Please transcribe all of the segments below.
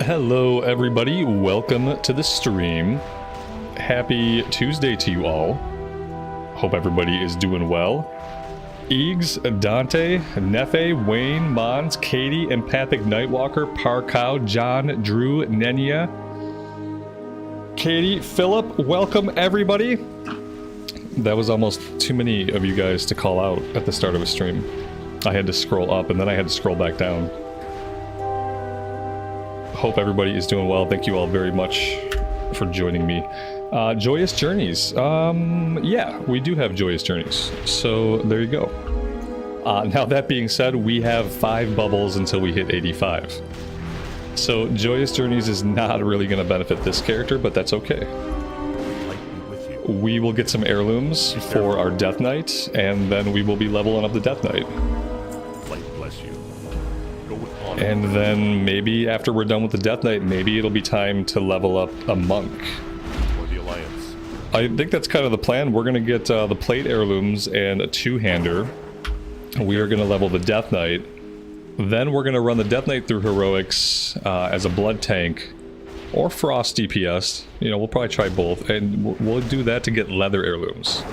Hello everybody, welcome to the stream. Happy Tuesday to you all. Hope everybody is doing well. Eags, Dante, Nefe, Wayne, Mons, Katie, Empathic Nightwalker, Parkow, John, Drew, Nenya, Katie, Philip, welcome everybody. That was almost too many of you guys to call out at the start of a stream. I had to scroll up and then I had to scroll back down. Hope everybody is doing well. Thank you all very much for joining me. Joyous Journeys. Yeah, we do have Joyous Journeys. So there you go. Now that being said, we have 5 bubbles until we hit 85. So Joyous Journeys is not really going to benefit this character, but that's okay. We will get some heirlooms for our Death Knight, and then we will be leveling up the Death Knight. And then maybe after we're done with the Death Knight, maybe it'll be time to level up a monk. Or the Alliance. I think that's kind of the plan. We're going to get the plate heirlooms and a 2-hander. We are going to level the Death Knight. Then we're going to run the Death Knight through heroics as a blood tank or frost DPS. You know, we'll probably try both, and we'll do that to get leather heirlooms.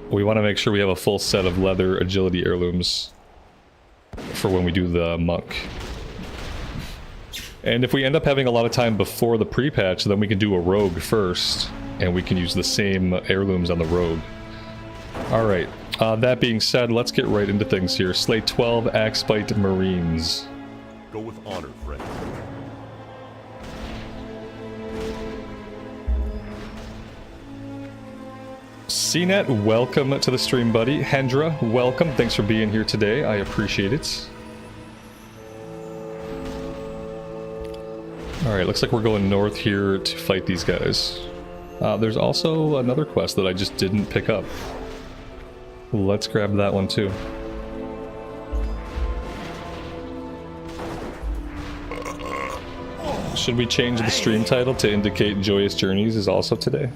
We want to make sure we have a full set of leather agility heirlooms for when we do the monk. And if we end up having a lot of time before the pre-patch, then we can do a rogue first, and we can use the same heirlooms on the rogue. Alright, that being said, let's get right into things here. Slate 12, Axbite Marines. Go with honor, friend. CNET, welcome to the stream, buddy. Hendra, welcome. Thanks for being here today. I appreciate it. Alright, looks like we're going north here to fight these guys. There's also another quest that I just didn't pick up. Let's grab that one too. Should we change the stream title to indicate Joyous Journeys is also today?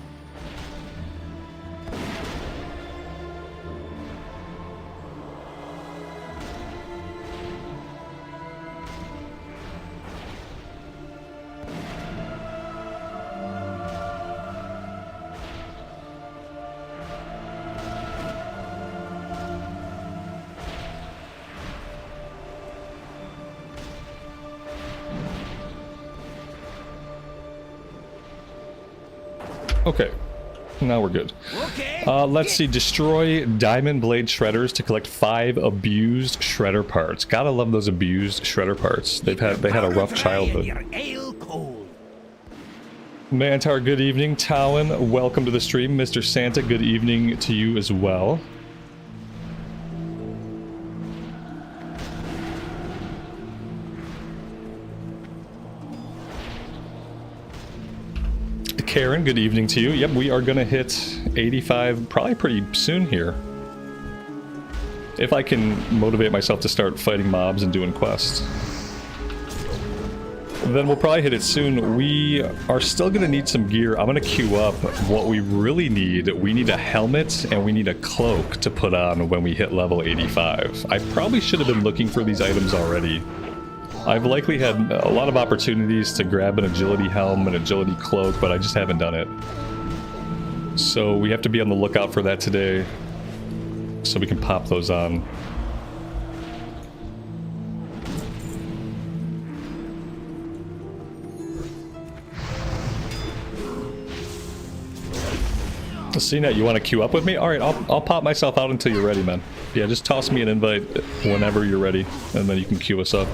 Okay, now we're good. Let's see, destroy diamond blade shredders to collect 5 abused shredder parts. Gotta love those abused shredder parts. They had a rough childhood. Mantar, good evening. Towin, welcome to the stream. Mr. Santa, good evening to you as well. Karen, good evening to you. Yep, we are gonna hit 85 probably pretty soon here. If I can motivate myself to start fighting mobs and doing quests. Then we'll probably hit it soon. We are still gonna need some gear. I'm gonna queue up what we really need. We need a helmet and we need a cloak to put on when we hit level 85. I probably should have been looking for these items already. I've likely had a lot of opportunities to grab an agility helm, an agility cloak, but I just haven't done it. So we have to be on the lookout for that today, so we can pop those on. CNET, you want to queue up with me? Alright, I'll pop myself out until you're ready, man. Yeah, just toss me an invite whenever you're ready, and then you can queue us up.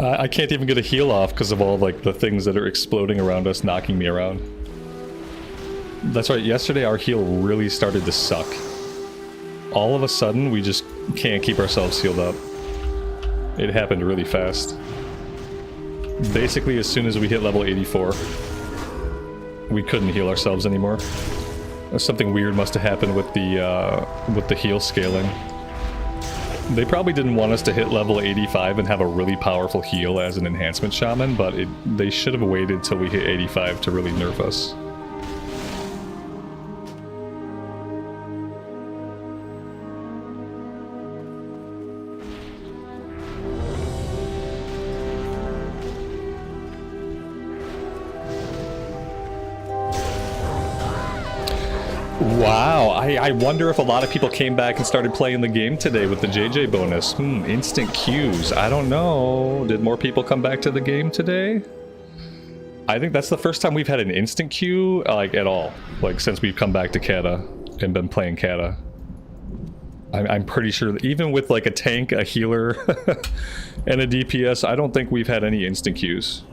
I can't even get a heal off because of all like the things that are exploding around us, knocking me around. That's right, yesterday our heal really started to suck. All of a sudden, we just can't keep ourselves healed up. It happened really fast. Basically, as soon as we hit level 84, we couldn't heal ourselves anymore. Something weird must have happened with the heal scaling. They probably didn't want us to hit level 85 and have a really powerful heal as an enhancement shaman, but they should have waited till we hit 85 to really nerf us. Wow, I wonder if a lot of people came back and started playing the game today with the JJ bonus. Instant queues. I don't know. Did more people come back to the game today? I think that's the first time we've had an instant queue, like, at all. Like, since we've come back to Cata and been playing Cata. I'm pretty sure that even with, like, a tank, a healer, and a DPS, I don't think we've had any instant queues.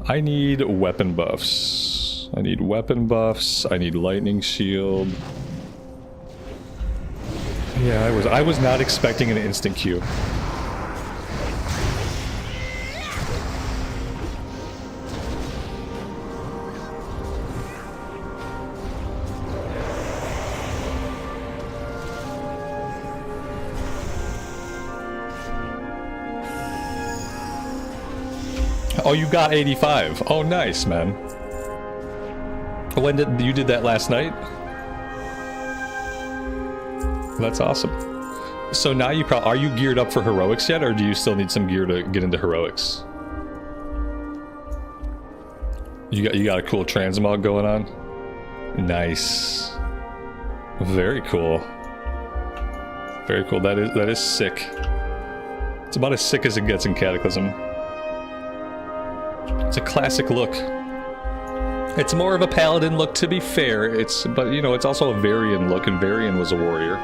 I need weapon buffs. I need weapon buffs. I need lightning shield. Yeah, I was not expecting an instant queue. Oh, you got 85. Oh, nice, man. When did you did that last night? That's awesome. So now are you geared up for heroics yet, or do you still need some gear to get into heroics? You got a cool transmog going on? Nice. Very cool. Very cool. That is sick. It's about as sick as it gets in Cataclysm. It's a classic look. It's more of a paladin look, to be fair. But you know, it's also a Varian look, and Varian was a warrior.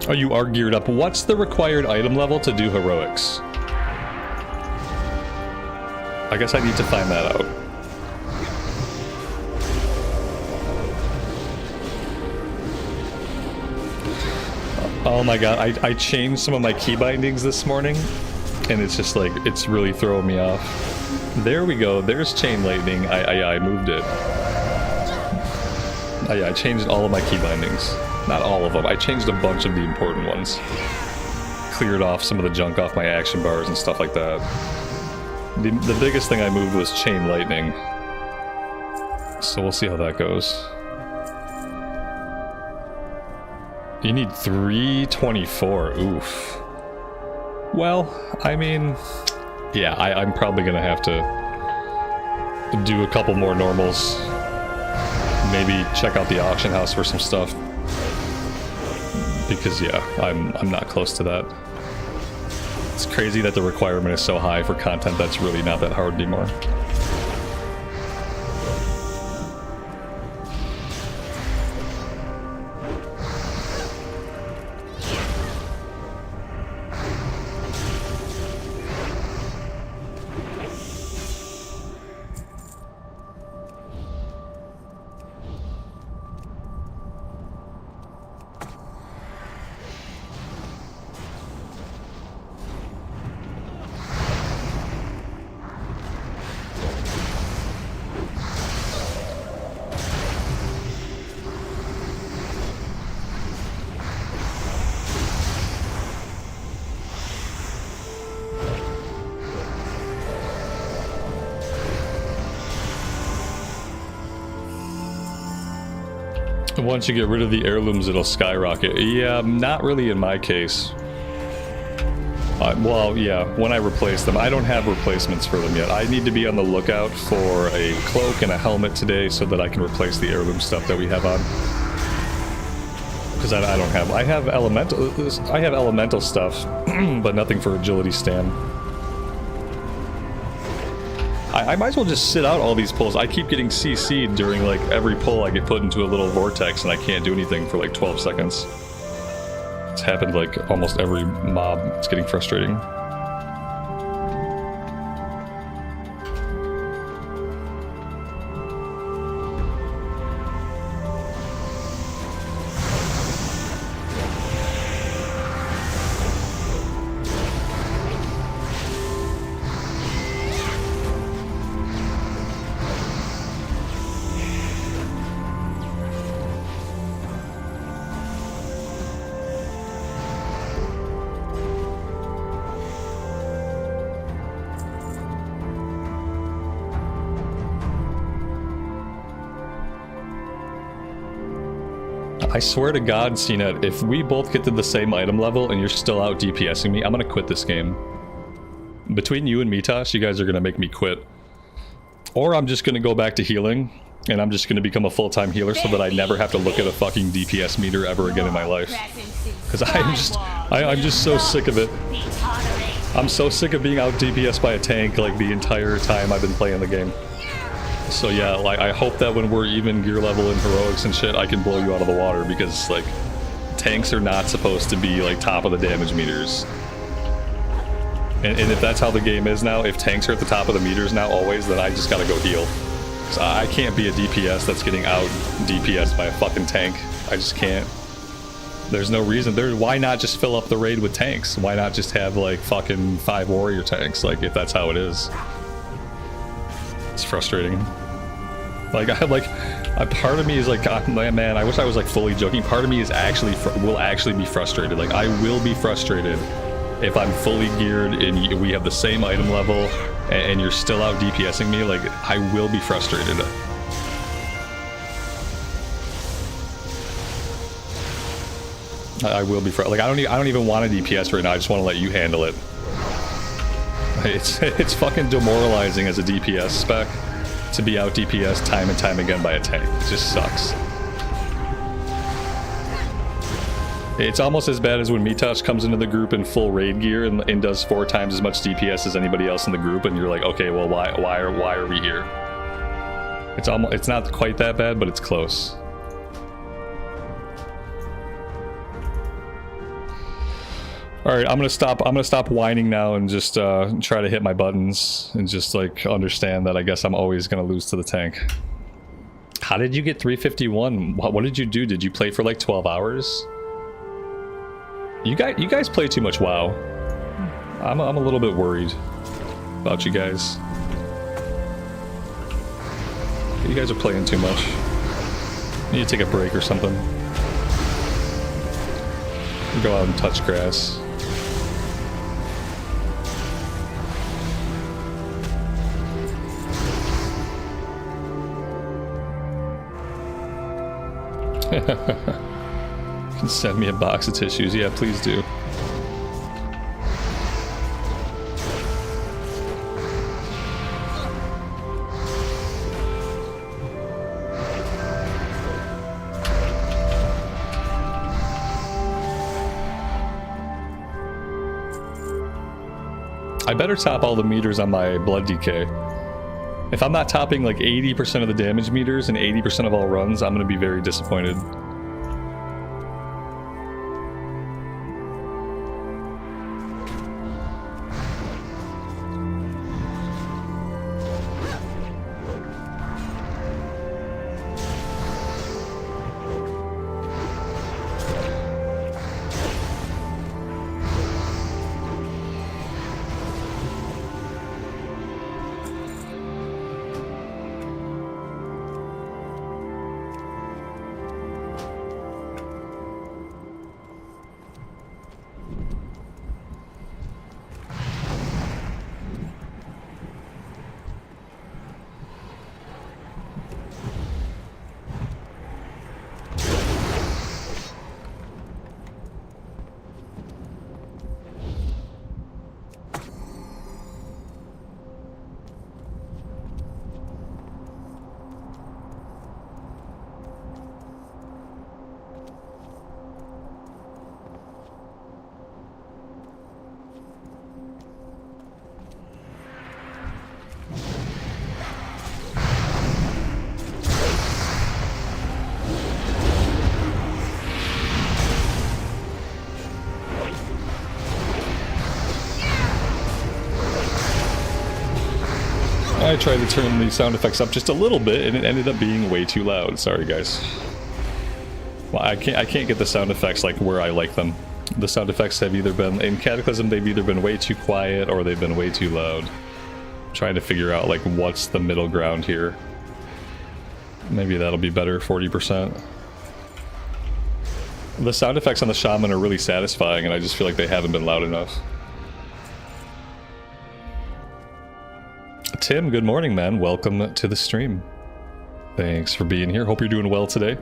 Oh, you are geared up. What's the required item level to do heroics? I guess I need to find that out. Oh my god, I changed some of my key bindings this morning, and it's just like, it's really throwing me off. There we go, there's chain lightning. I moved it. I changed all of my key bindings. Not all of them. I changed a bunch of the important ones. Cleared off some of the junk off my action bars and stuff like that. The biggest thing I moved was chain lightning. So we'll see how that goes. You need 324. Oof. Well, I mean, yeah, I'm probably gonna have to do a couple more normals. Maybe check out the auction house for some stuff. Because yeah, I'm not close to that. It's crazy that the requirement is so high for content that's really not that hard anymore. Once you get rid of the heirlooms, it'll skyrocket. Yeah, not really in my case. Well, yeah, when I replace them. I don't have replacements for them yet. I need to be on the lookout for a cloak and a helmet today so that I can replace the heirloom stuff that we have on. Because I don't have... I have elemental stuff, but nothing for agility stand. I might as well just sit out all these pulls. I keep getting CC'd during, like, every pull. I get put into a little vortex and I can't do anything for, like, 12 seconds. It's happened, like, almost every mob. It's getting frustrating. I swear to God, CNET, if we both get to the same item level and you're still out DPSing me, I'm gonna quit this game. Between you and me, Tosh, you guys are gonna make me quit. Or I'm just gonna go back to healing, and I'm just gonna become a full-time healer so that I never have to look at a fucking DPS meter ever again in my life. Because I'm just so sick of it. I'm so sick of being out DPS by a tank like the entire time I've been playing the game. So yeah, like I hope that when we're even gear level in heroics and shit, I can blow you out of the water, because like tanks are not supposed to be like top of the damage meters. And if that's how the game is now, if tanks are at the top of the meters now always, then I just gotta go heal. So I can't be a DPS that's getting out DPS by a fucking tank. I just can't. There's no reason. Why not just fill up the raid with tanks? Why not just have like fucking 5 warrior tanks, like if that's how it is? It's frustrating. Like part of me is like, man, I wish I was like fully joking. Part of me is will actually be frustrated. Like I will be frustrated if I'm fully geared and we have the same item level and you're still out DPSing me. Like I will be frustrated. I will be like I don't even want a DPS right now. I just want to let you handle it. It's fucking demoralizing as a DPS spec to be out DPS time and time again by a tank. It just sucks. It's almost as bad as when Mitosh comes into the group in full raid gear and does 4 times as much DPS as anybody else in the group, and you're like, okay, well, why are we here? It's not quite that bad, but it's close. All right, I'm gonna stop whining now and just try to hit my buttons and just like understand that I guess I'm always gonna lose to the tank. How did you get 351? What did you do? Did you play for like 12 hours? You guys play too much WoW. I'm a little bit worried about you guys. You guys are playing too much. You need to take a break or something. Go out and touch grass. You can send me a box of tissues. Yeah, please do. I better top all the meters on my blood decay. If I'm not topping like 80% of the damage meters and 80% of all runs, I'm going to be very disappointed. I tried to turn the sound effects up just a little bit and it ended up being way too loud. Sorry guys. Well, I can't get the sound effects like where I like them. The sound effects have either been, in Cataclysm, they've either been way too quiet or they've been way too loud. I'm trying to figure out like what's the middle ground here. Maybe that'll be better, 40%. The sound effects on the Shaman are really satisfying and I just feel like they haven't been loud enough. Tim, good morning, man. Welcome to the stream. Thanks for being here. Hope you're doing well today.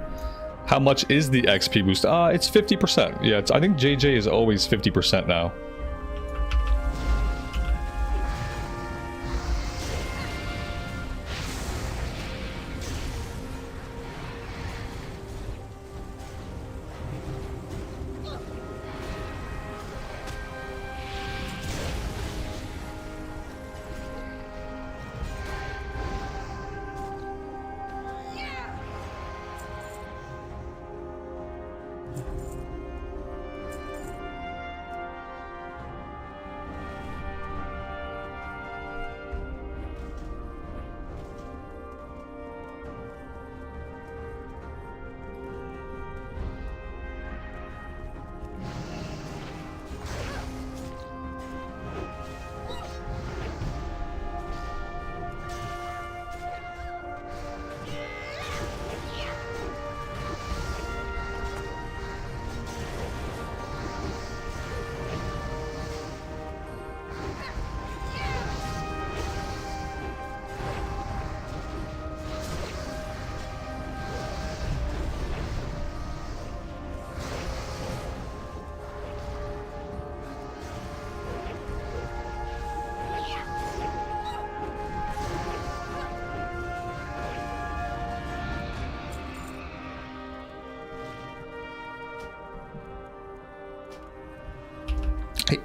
How much is the XP boost? It's 50%. Yeah, I think JJ is always 50% now.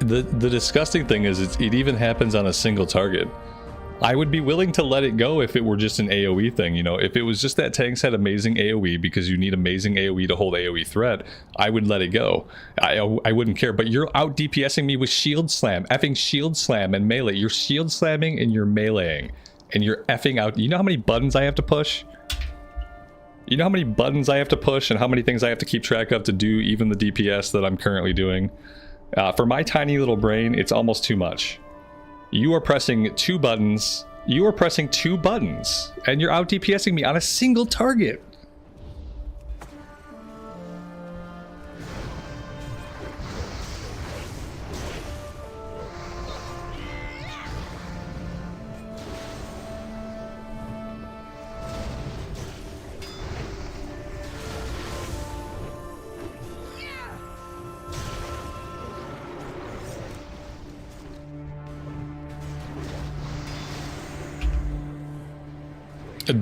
The disgusting thing is it even happens on a single target. I would be willing to let it go if it were just an AoE thing, you know. If it was just that tanks had amazing AoE because you need amazing AoE to hold AoE threat, I would let it go. I wouldn't care, but you're out DPSing me with shield slam, effing shield slam and melee. You're shield slamming and you're meleeing and you're effing out. You know how many buttons I have to push? You know how many buttons I have to push and how many things I have to keep track of to do even the DPS that I'm currently doing? For my tiny little brain, it's almost too much. You are pressing 2 buttons. You are pressing 2 buttons. And you're out DPSing me on a single target.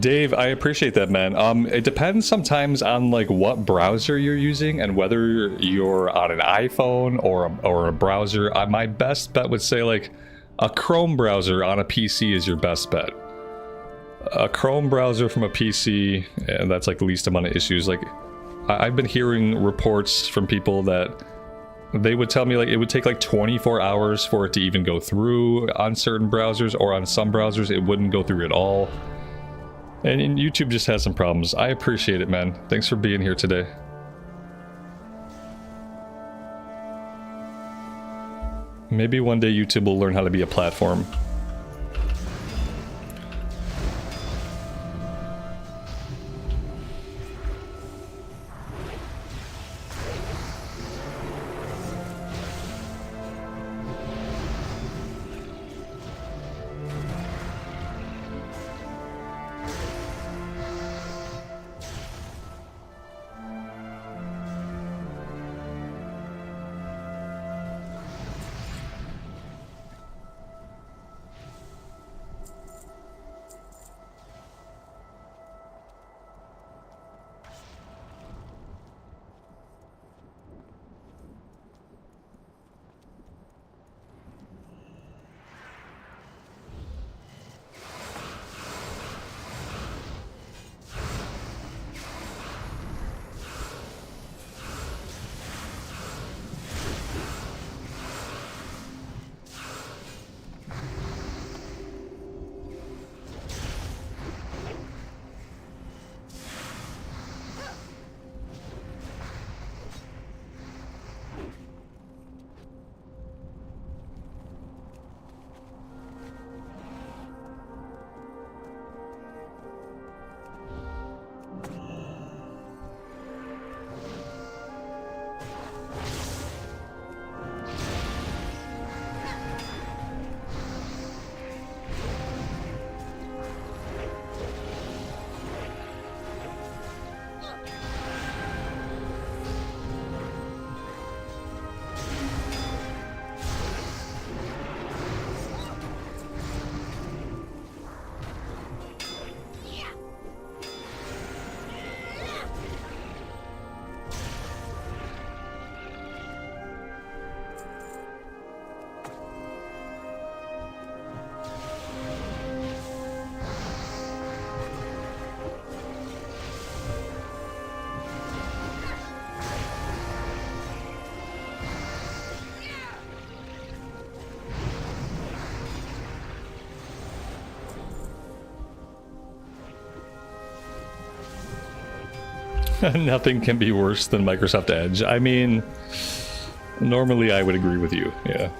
Dave, I appreciate that, man. It depends sometimes on like what browser you're using and whether you're on an iPhone or a browser. My best bet would say like a Chrome browser on a PC is your best bet. A Chrome browser from a PC, and that's like the least amount of issues. Like I've been hearing reports from people that they would tell me like it would take like 24 hours for it to even go through on certain browsers, or on some browsers it wouldn't go through at all. And YouTube just has some problems. I appreciate it, man. Thanks for being here today. Maybe one day YouTube will learn how to be a platform. Nothing can be worse than Microsoft Edge. I mean, normally I would agree with you, yeah.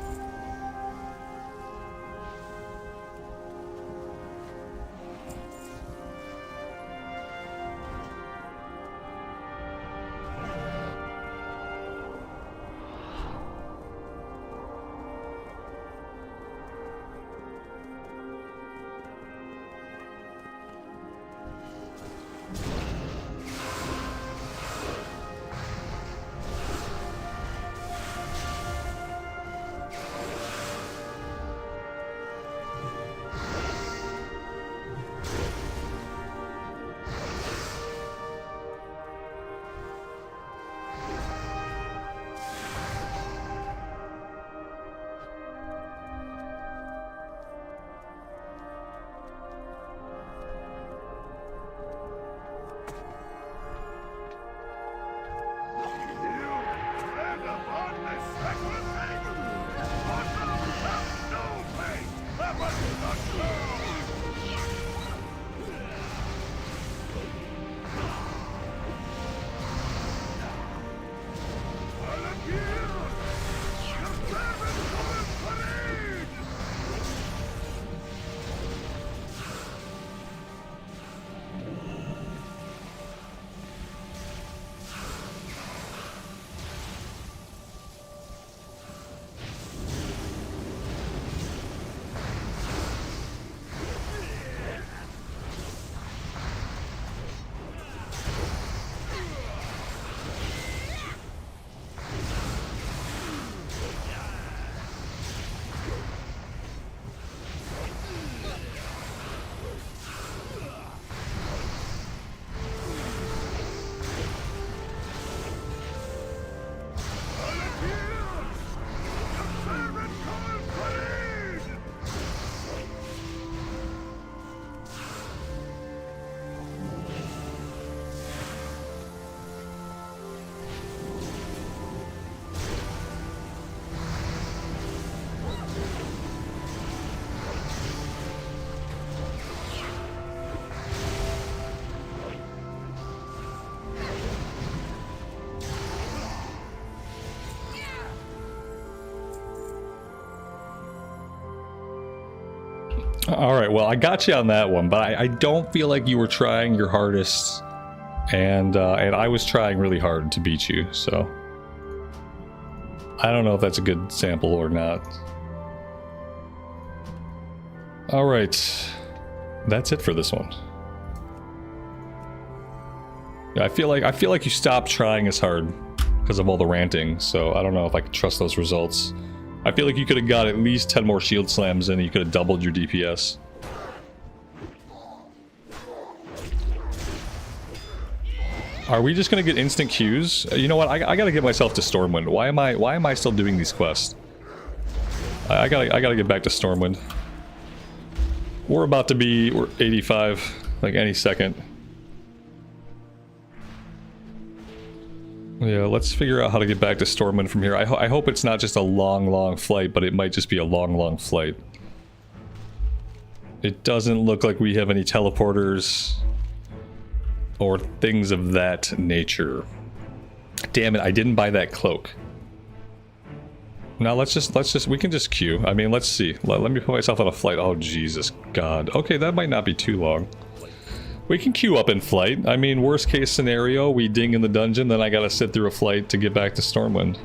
All right, well, I got you on that one, but I don't feel like you were trying your hardest, and I was trying really hard to beat you, so I don't know if that's a good sample or not. All right, that's it for this one. Yeah, I feel like you stopped trying as hard because of all the ranting, so I don't know if I can trust those results. I feel like you could have got at least 10 more shield slams and you could have doubled your DPS. Are we just gonna get instant queues? You know what? I gotta get myself to Stormwind. Why am I still doing these quests? I gotta get back to Stormwind. We're about to be 85, like any second. Yeah, let's figure out how to get back to Stormwind from here. I hope it's not just a long flight, but it might just be a long flight. It doesn't look like we have any teleporters or things of that nature. Damn it, I didn't buy that cloak. Now we can just queue. I mean, let's see. Let me put myself on a flight. Oh, Jesus God. Okay, that might not be too long. We can queue up in flight. I mean, worst case scenario, we ding in the dungeon, then I gotta sit through a flight to get back to Stormwind.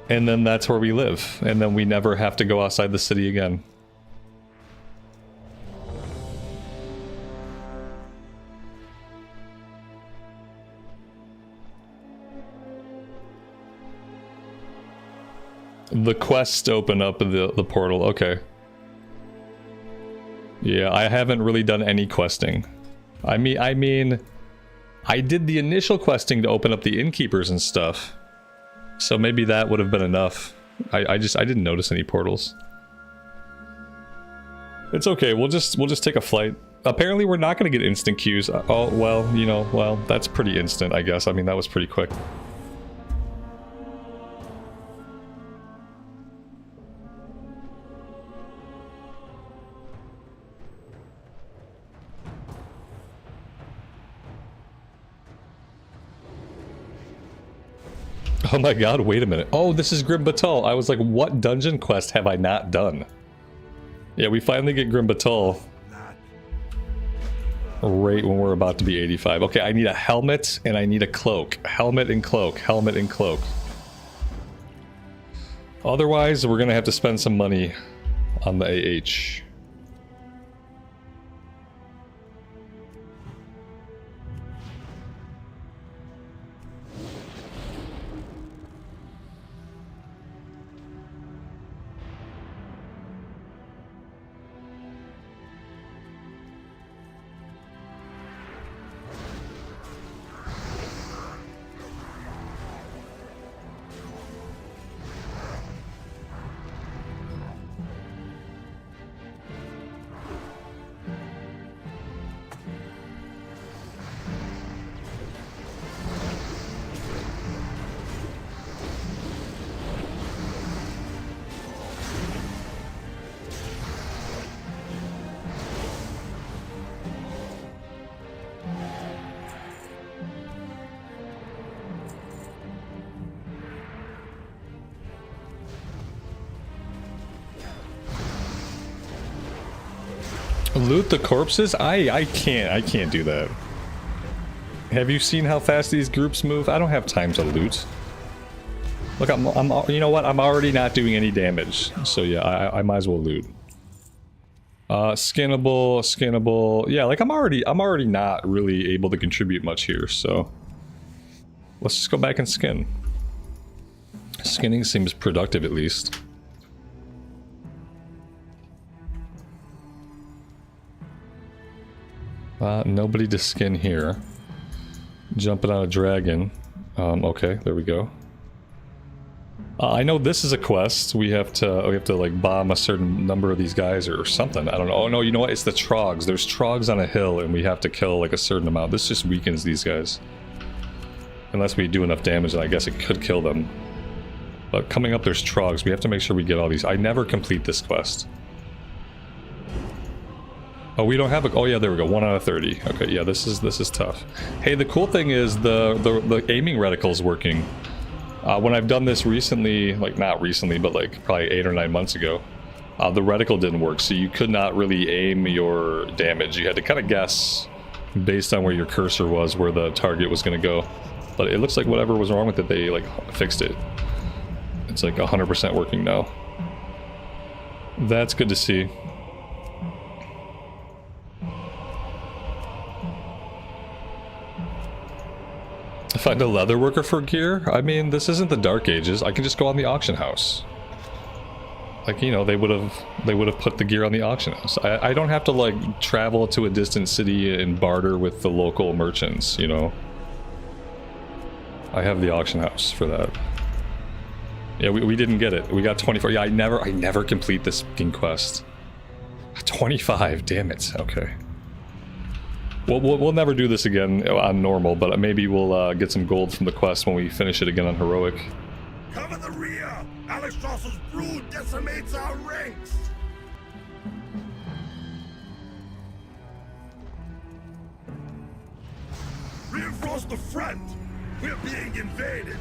And then that's where we live. And then we never have to go outside the city again. The quest open up the portal, okay. Yeah, I haven't really done any questing. I mean, I did the initial questing to open up the innkeepers and stuff. So maybe that would have been enough. I didn't notice any portals. It's okay, we'll just take a flight. Apparently we're not gonna get instant queues. Oh, well, you know, well, that's pretty instant, I guess. I mean, that was pretty quick. Oh my god, wait a minute. Oh, this is Grim Batol. I was like, what dungeon quest have I not done? Yeah, we finally get Grim Batol. Right when we're about to be 85. Okay, I need a helmet and I need a cloak. Helmet and cloak. Helmet and cloak. Otherwise, we're gonna have to spend some money on the AH. Loot the corpses? I can't do that. Have you seen how fast these groups move? I don't have time to loot. Look, I'm you know what? I'm already not doing any damage. So yeah, I might as well loot. Skinnable. Yeah, like I'm already not really able to contribute much here, so let's just go back and skin. Skinning seems productive at least. Nobody to skin here. Jumping on a dragon. Okay, there we go. I know this is a quest. We have to like bomb a certain number of these guys or something. I don't know. Oh no, you know what? It's the trogs. There's trogs on a hill and we have to kill like a certain amount. This just weakens these guys. Unless we do enough damage, and I guess it could kill them. But coming up there's trogs. We have to make sure we get all these. I never complete this quest. Oh, we don't have a... Oh yeah, there we go. 1 out of 30. Okay, yeah, this is tough. Hey, the cool thing is the aiming reticle is working. When I've done this recently, like not recently, but like probably 8 or 9 months ago, the reticle didn't work, so you could not really aim your damage. You had to kind of guess based on where your cursor was, where the target was going to go. But it looks like whatever was wrong with it, they like fixed it. It's like 100% working now. That's good to see. Find a leather worker for gear? I mean, this isn't the Dark Ages. I can just go on the auction house. Like, you know, they would have put the gear on the auction house. I don't have to like travel to a distant city and barter with the local merchants, you know. I have the auction house for that. Yeah, we didn't get it. We got 24. Yeah, I never complete this fucking quest. 25, damn it. Okay. We'll never do this again on normal, but maybe we'll get some gold from the quest when we finish it again on heroic. Cover the rear! Alexstraszel's brood decimates our ranks! Reinforce the front! We're being invaded!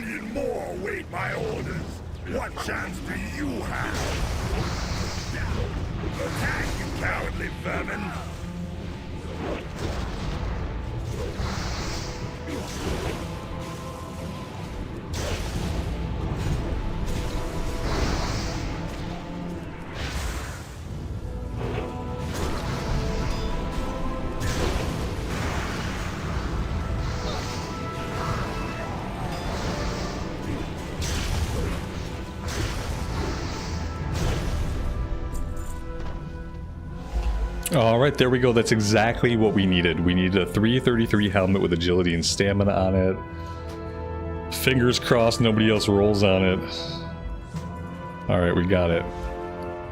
million more await my orders. What chance do you have? Attack, you cowardly vermin! All right, there we go. That's exactly what we needed. We needed a 333 helmet with agility and stamina on it. Fingers crossed nobody else rolls on it. All right, we got it.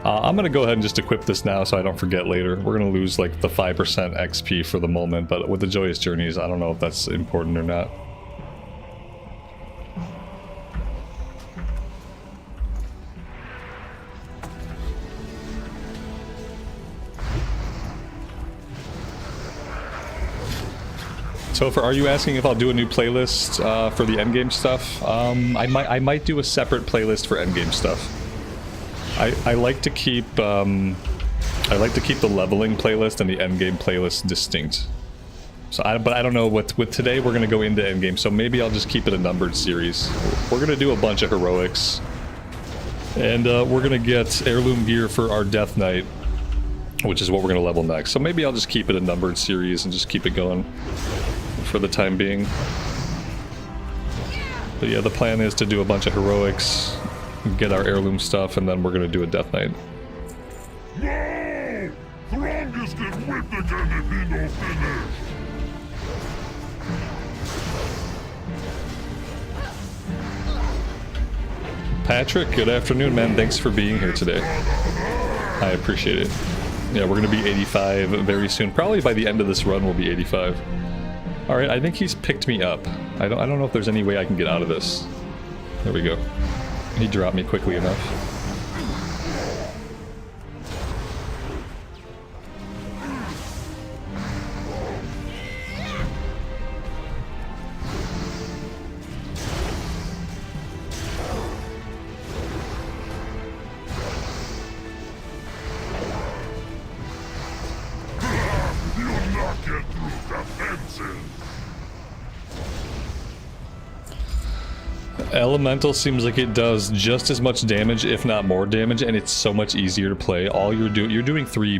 I'm going to go ahead and just equip this now so I don't forget later. We're going to lose like the 5% XP for the moment, but with the Joyous Journeys, I don't know if that's important or not. Topher, are you asking if I'll do a new playlist for the endgame stuff? I might do a separate playlist for endgame stuff. I like to keep the leveling playlist and the endgame playlist distinct. So, but I don't know with today we're gonna go into endgame, so maybe I'll just keep it a numbered series. We're gonna do a bunch of heroics, and we're gonna get heirloom gear for our Death Knight, which is what we're gonna level next. So maybe I'll just keep it a numbered series and just keep it going for the time being. But yeah, the plan is to do a bunch of heroics, get our heirloom stuff, and then we're gonna do a Death Knight. No! Strongest and whipped can it be no finish! Patrick, good afternoon, man. Thanks for being here today. I appreciate it. Yeah, we're gonna be 85 very soon. Probably by the end of this run we'll be 85. Alright, I think he's picked me up. I don't know if there's any way I can get out of this. There we go. He dropped me quickly enough. Elemental seems like it does just as much damage, if not more damage, and it's so much easier to play. All you're doing three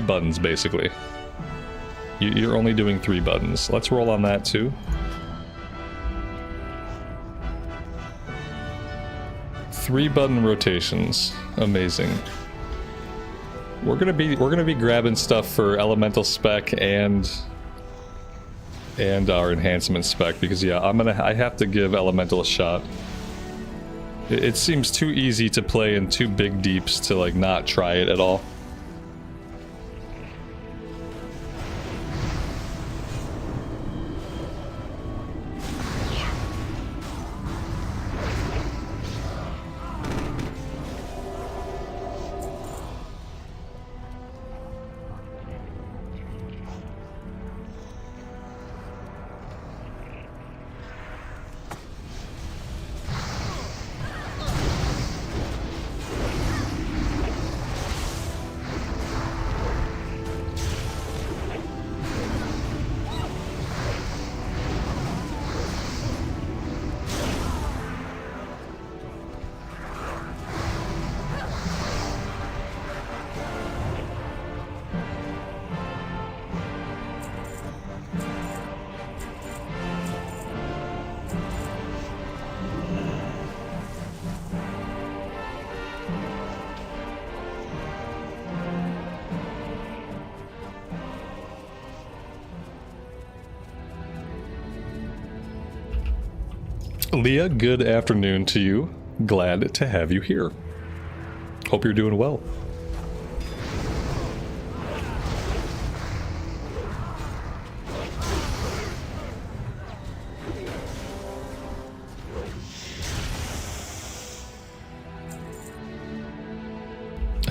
buttons basically. You're only doing 3 buttons. Let's roll on that too. 3 button rotations, amazing. We're gonna be grabbing stuff for elemental spec and our enhancement spec, because yeah, I have to give elemental a shot. It seems too easy to play in 2 big deeps to like not try it at all. Leah, good afternoon to you. Glad to have you here. Hope you're doing well.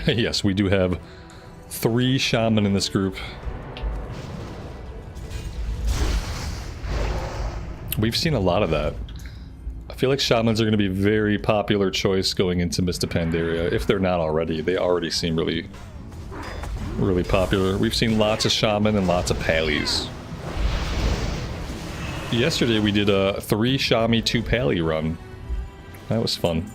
Yes, we do have 3 shaman in this group. We've seen a lot of that. feel like Shamans are going to be a very popular choice going into Mists of Pandaria, if they're not already. They already seem really, really popular. We've seen lots of Shaman and lots of Pallies. Yesterday we did a 3 Shami 2 Pally run. That was fun.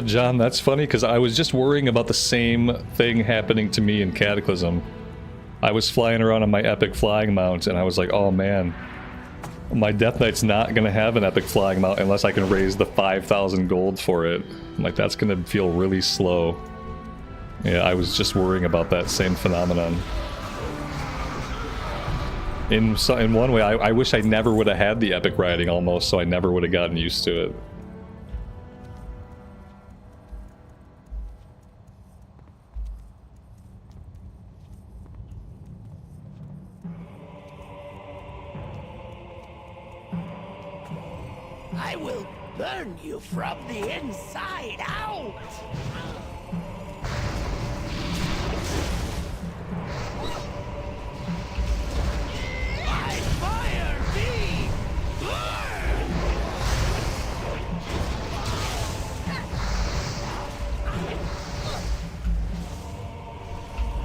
John, that's funny because I was just worrying about the same thing happening to me in Cataclysm. I was flying around on my epic flying mount and I was like, oh man, my Death Knight's not going to have an epic flying mount unless I can raise the 5,000 gold for it. I'm like, that's going to feel really slow. Yeah, I was just worrying about that same phenomenon. In one way, I wish I never would have had the epic riding almost, so I never would have gotten used to it. I will burn you from the inside out! By fire be burned!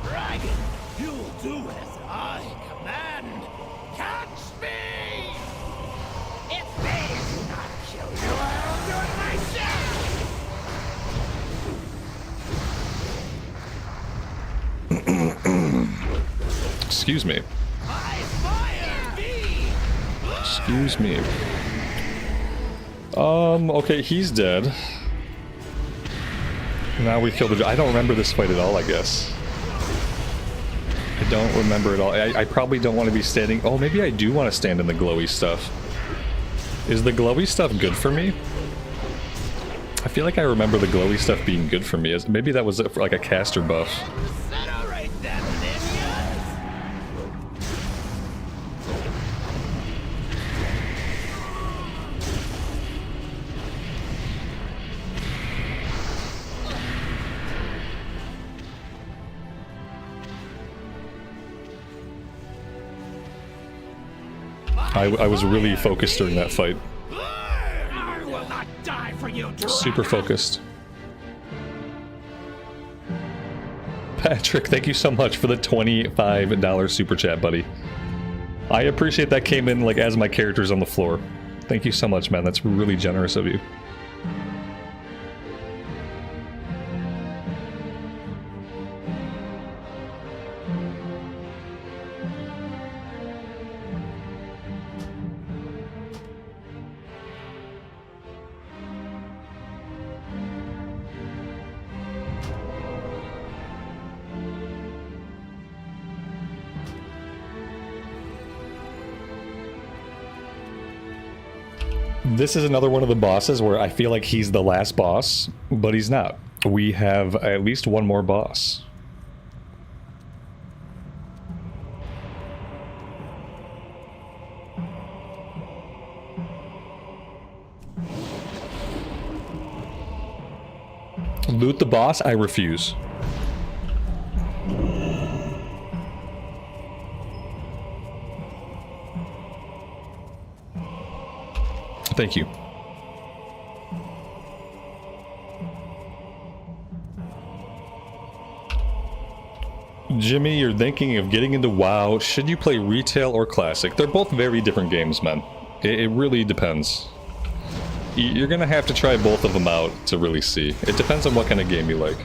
Dragon, you'll do as I command! Catch me! If they do not kill you, I'll do it myself! Excuse me. By fire be burned! Excuse me. Okay, he's dead. Now we killed the... I don't remember this fight at all, I guess. I don't remember at all. I probably don't want to be standing... Oh, maybe I do want to stand in the glowy stuff. Is the glowy stuff good for me? I feel like I remember the glowy stuff being good for me. Maybe that was like a caster buff. Incinerate them, minions! I was really focused during that fight. I will not die for you, Super focused. Patrick, thank you so much for the $25 super chat, buddy. I appreciate that came in like as my character's on the floor. Thank you so much, man. That's really generous of you. This is another one of the bosses where I feel like he's the last boss, but he's not. We have at least one more boss. Loot the boss? I refuse. Thank you. Jimmy, you're thinking of getting into WoW. Should you play retail or classic? They're both very different games, man. It really depends. You're gonna have to try both of them out to really see. It depends on what kind of game you like.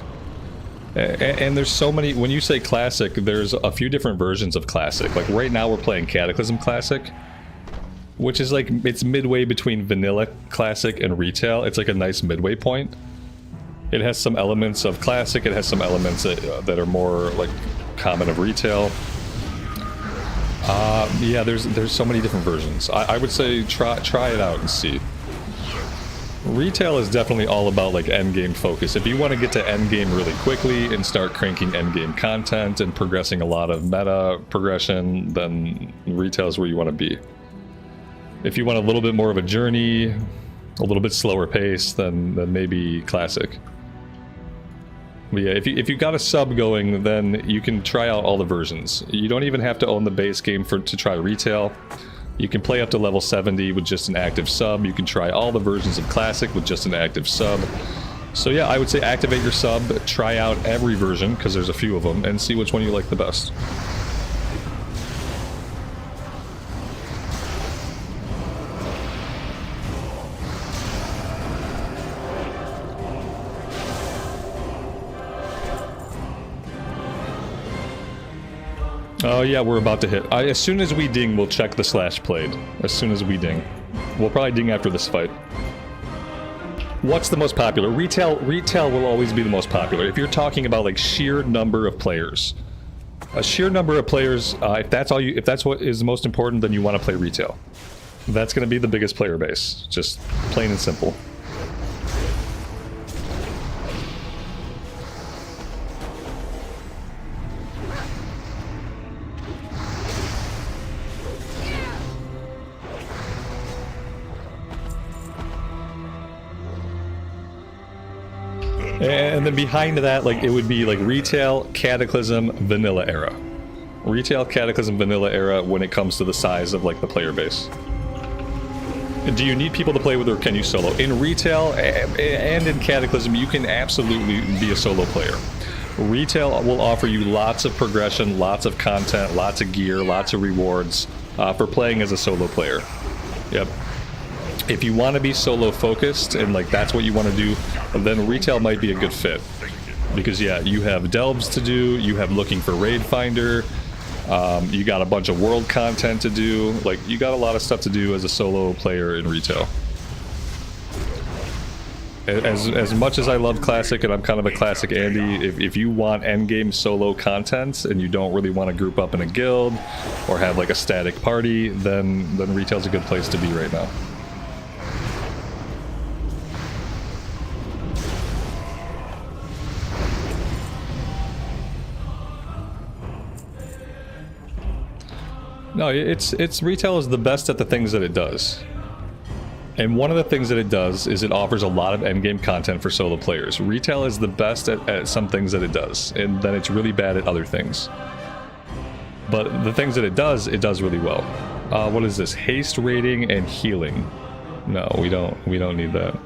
And there's so many... When you say classic, there's a few different versions of classic. Like right now we're playing Cataclysm Classic, which is like, it's midway between vanilla classic and retail. It's like a nice midway point. It has some elements of classic, it has some elements that are more like common of retail. Yeah, there's so many different versions. I would say try it out and see. Retail is definitely all about like endgame focus. If you want to get to endgame really quickly and start cranking endgame content and progressing a lot of meta progression, then retail is where you want to be. If you want a little bit more of a journey, A little bit slower pace than maybe classic. But yeah, if you got a sub going, then you can try out all the versions. You don't even have to own the base game to try retail. You can play up to level 70 with just an active sub. You can try all the versions of classic with just an active sub. So yeah, I would say activate your sub, try out every version, because there's a few of them, and see which one you like the best. Oh yeah, we're about to hit. As soon as we ding, we'll check the slash played. As soon as we ding. We'll probably ding after this fight. What's the most popular? Retail will always be the most popular. If you're talking about like sheer number of players. A sheer number of players, if that's what is most important, then you want to play retail. That's going to be the biggest player base. Just plain and simple. And then behind that, like, it would be like retail, Cataclysm, vanilla era. Retail, Cataclysm, vanilla era when it comes to the size of like the player base. Do you need people to play with, or can you solo? In retail and in Cataclysm, you can absolutely be a solo player. Retail will offer you lots of progression, lots of content, lots of gear, lots of rewards for playing as a solo player. Yep. If you want to be solo focused and like that's what you want to do, then retail might be a good fit. Because yeah, you have delves to do, you have looking for raid finder, you got a bunch of world content to do, like you got a lot of stuff to do as a solo player in retail. As much as I love classic, and I'm kind of a classic Andy, if you want endgame solo content and you don't really want to group up in a guild or have like a static party, then retail's a good place to be right now. No, it's retail is the best at the things that it does. And one of the things that it does is it offers a lot of endgame content for solo players. Retail is the best at some things that it does, and then it's really bad at other things. But the things that it does really well. What is this? Haste rating and healing. No, we don't need that.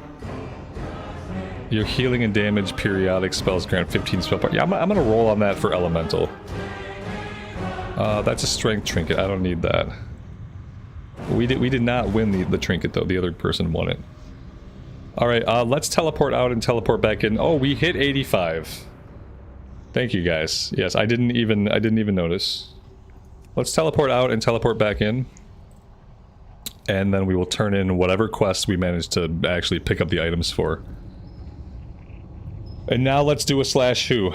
Your healing and damage periodic spells grant 15 spell points. Yeah, I'm gonna roll on that for elemental. That's a strength trinket. I don't need that. We did not win the trinket though. The other person won it. All right, let's teleport out and teleport back in. Oh, we hit 85. Thank you guys. Yes, I didn't even notice. Let's teleport out and teleport back in. And then we will turn in whatever quests we managed to actually pick up the items for. And now let's do a slash who.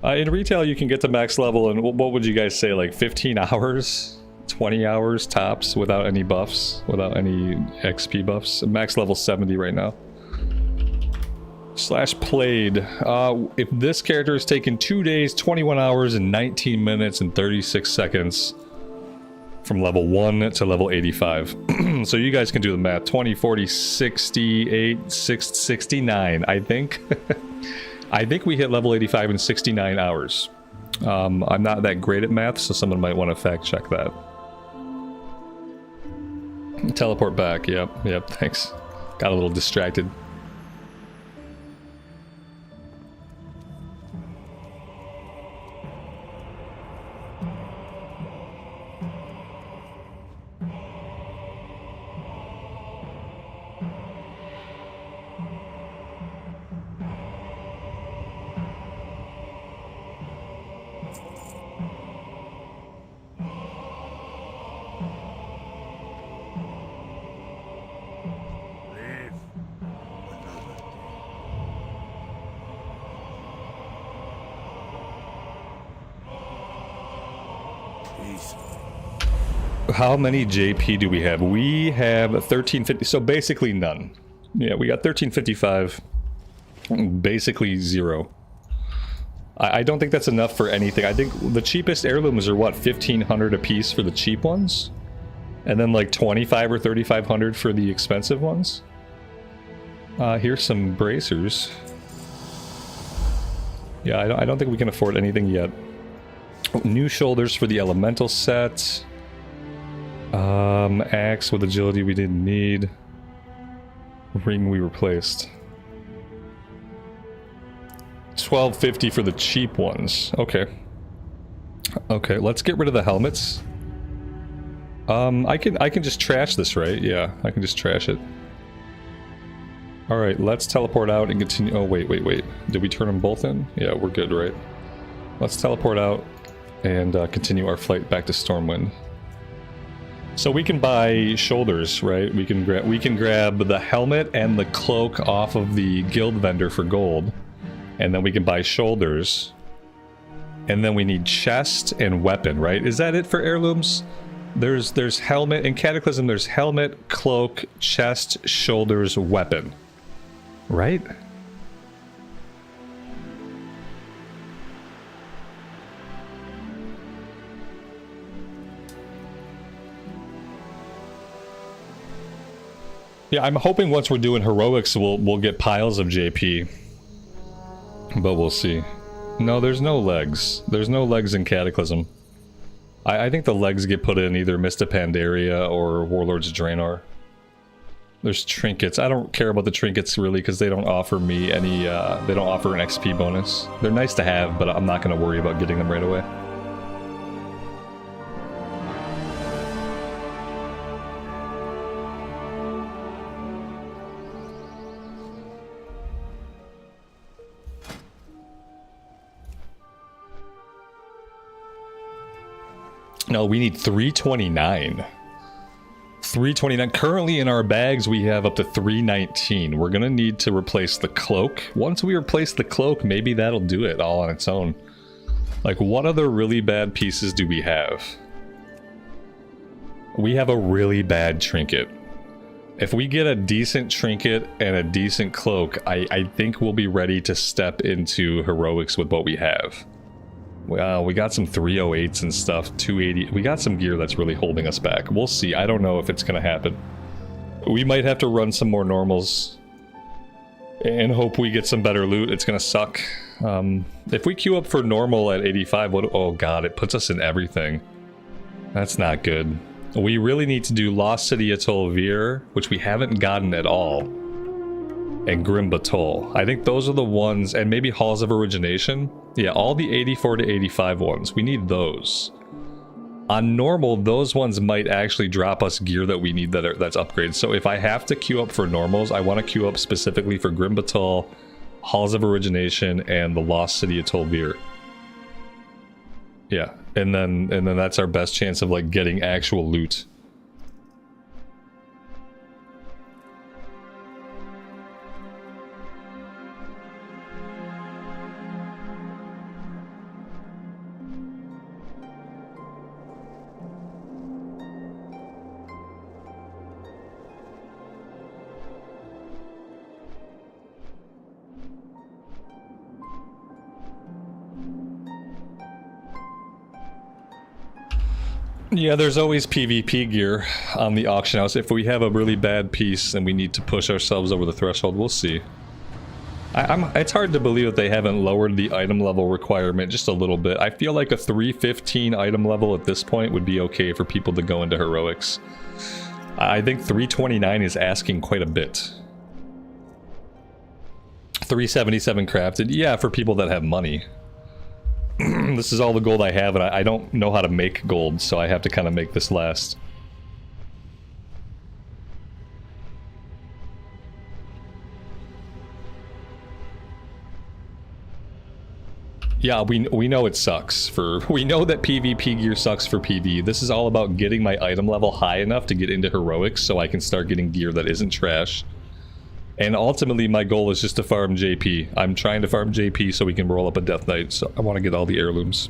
In retail, you can get to max level in, what would you guys say, like 15 hours? 20 hours tops without any buffs, without any XP buffs. Max level 70 right now. Slash played. If this character has taken 2 days, 21 hours, and 19 minutes and 36 seconds from level 1 to level 85. So you guys can do the math. 20, 40, 68, 69, I think. I think we hit level 85 in 69 hours. I'm not that great at math, so someone might want to fact check that. Teleport back, yep, thanks. Got a little distracted. How many JP do we have? We have 1350, so basically none. Yeah, we got 1355, basically zero. I don't think that's enough for anything. I think the cheapest heirlooms are what, 1500 a piece for the cheap ones? And then like 25 or 3,500 for the expensive ones. Here's some bracers. Yeah, I don't think we can afford anything yet. New shoulders for the elemental set. Axe with agility we didn't need. Ring we replaced. 1250 for the cheap ones. Okay. Okay, let's get rid of the helmets. I can just trash this, right? Yeah, I can just trash it. Alright, let's teleport out and continue. Oh, wait. Did we turn them both in? Yeah, we're good, right? Let's teleport out and continue our flight back to Stormwind. So we can buy shoulders, right? We can grab the helmet and the cloak off of the guild vendor for gold. And then we can buy shoulders. And then we need chest and weapon, right? Is that it for heirlooms? There's helmet. In Cataclysm, there's helmet, cloak, chest, shoulders, weapon. Right? Yeah, I'm hoping once we're doing heroics, we'll get piles of JP. But we'll see. No, there's no legs. There's no legs in Cataclysm. I think the legs get put in either Mist of Pandaria or Warlords of Draenor. There's trinkets. I don't care about the trinkets really because they don't offer me any, they don't offer an XP bonus. They're nice to have, but I'm not going to worry about getting them right away. No, we need 329. 329. Currently in our bags, we have up to 319. We're gonna need to replace the cloak. Once we replace the cloak, maybe that'll do it all on its own. Like, what other really bad pieces do we have? We have a really bad trinket. If we get a decent trinket and a decent cloak, I think we'll be ready to step into heroics with what we have. Wow, we got some 308s and stuff, 280. We got some gear that's really holding us back. We'll see. I don't know if it's going to happen. We might have to run some more normals and hope we get some better loot. It's going to suck. If we queue up for normal at 85, oh god, it puts us in everything. That's not good. We really need to do Lost City Atoll Veer, which we haven't gotten at all. And Grim Batol. I think those are the ones, and maybe Halls of Origination. Yeah, all the 84 to 85 ones. We need those. On normal, those ones might actually drop us gear that we need that's upgraded. So if I have to queue up for normals, I want to queue up specifically for Grim Batol, Halls of Origination, and the Lost City Atoll Veer. Yeah, and then that's our best chance of like getting actual loot. Yeah, there's always PvP gear on the auction house. If we have a really bad piece and we need to push ourselves over the threshold, we'll see. It's hard to believe that they haven't lowered the item level requirement just a little bit. I feel like a 315 item level at this point would be okay for people to go into heroics. I think 329 is asking quite a bit. 377 crafted, yeah, for people that have money. This is all the gold I have, and I don't know how to make gold, so I have to kind of make this last. Yeah, we know it sucks for... We know that PvP gear sucks for PvE. This is all about getting my item level high enough to get into heroics so I can start getting gear that isn't trash. And ultimately, my goal is just to farm JP. I'm trying to farm JP so we can roll up a Death Knight, so I want to get all the heirlooms.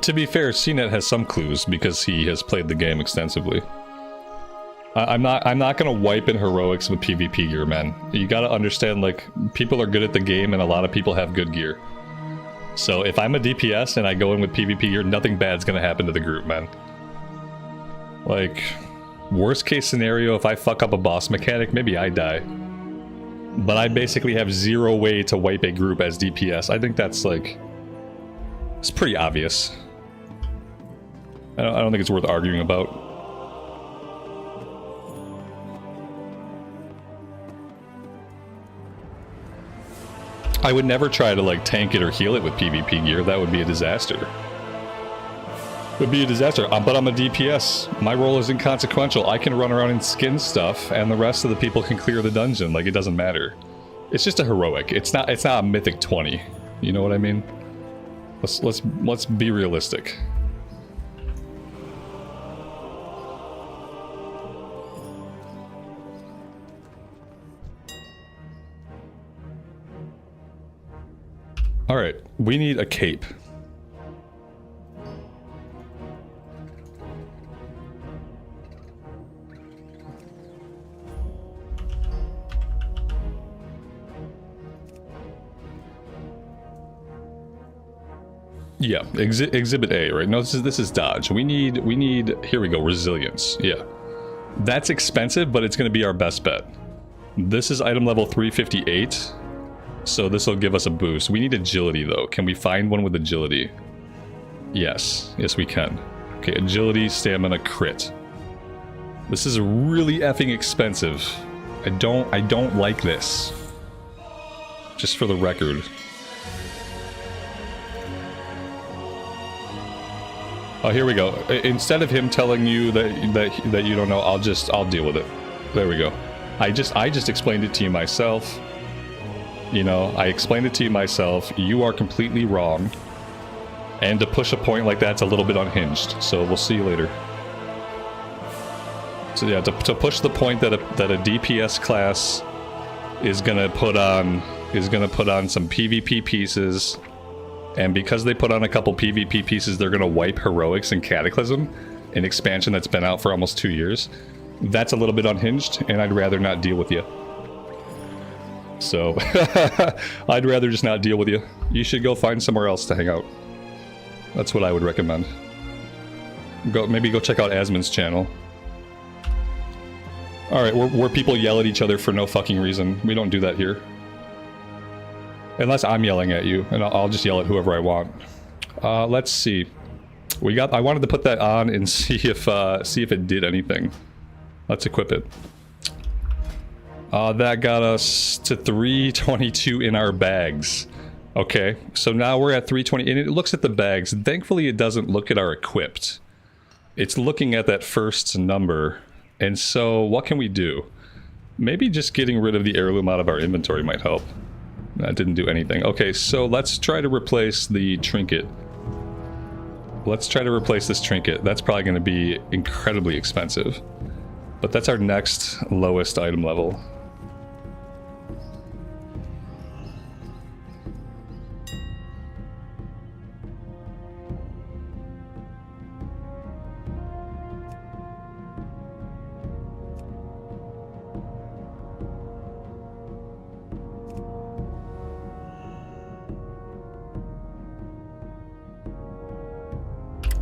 To be fair, CNET has some clues because he has played the game extensively. I'm not gonna wipe in heroics with PvP gear, man. You gotta understand, like, people are good at the game and a lot of people have good gear. So if I'm a DPS and I go in with PvP gear, nothing bad's gonna happen to the group, man. Like, worst case scenario, if I fuck up a boss mechanic, maybe I die. But I basically have zero way to wipe a group as DPS. I think that's, like, it's pretty obvious. I don't think it's worth arguing about. I would never try to, like, tank it or heal it with PvP gear. That would be a disaster. It would be a disaster. But I'm a DPS. My role is inconsequential. I can run around and skin stuff, and the rest of the people can clear the dungeon. Like, it doesn't matter. It's just a heroic. It's not a mythic 20. You know what I mean? Let's be realistic. All right, we need a cape. Yeah, exhibit A, right? No, this is dodge. We need, here we go, resilience. Yeah. That's expensive, but it's going to be our best bet. This is item level 358, so this will give us a boost. We need agility, though. Can we find one with agility? Yes. Yes, we can. Okay, agility, stamina, crit. This is really effing expensive. I don't like this. Just for the record. Oh, here we go. Instead of him telling you that you don't know, I'll deal with it. There we go. I just explained it to you myself. You know, I explained it to you myself. You are completely wrong. And to push a point like that's a little bit unhinged. So we'll see you later. So yeah, to push the point that a DPS class is gonna put on some PvP pieces. And because they put on a couple PvP pieces, they're going to wipe Heroics and Cataclysm, an expansion that's been out for almost 2 years. That's a little bit unhinged, and I'd rather not deal with you. So, I'd rather just not deal with you. You should go find somewhere else to hang out. That's what I would recommend. Maybe go check out Asmon's channel. Alright, where people yell at each other for no fucking reason. We don't do that here. Unless I'm yelling at you, and I'll just yell at whoever I want. Let's see. I wanted to put that on and see if it did anything. Let's equip it. That got us to 322 in our bags. Okay, so now we're at 320, and it looks at the bags. Thankfully, it doesn't look at our equipped. It's looking at that first number. And so, what can we do? Maybe just getting rid of the heirloom out of our inventory might help. That didn't do anything. Okay, so let's try to replace the trinket. Let's try to replace this trinket. That's probably going to be incredibly expensive. But that's our next lowest item level.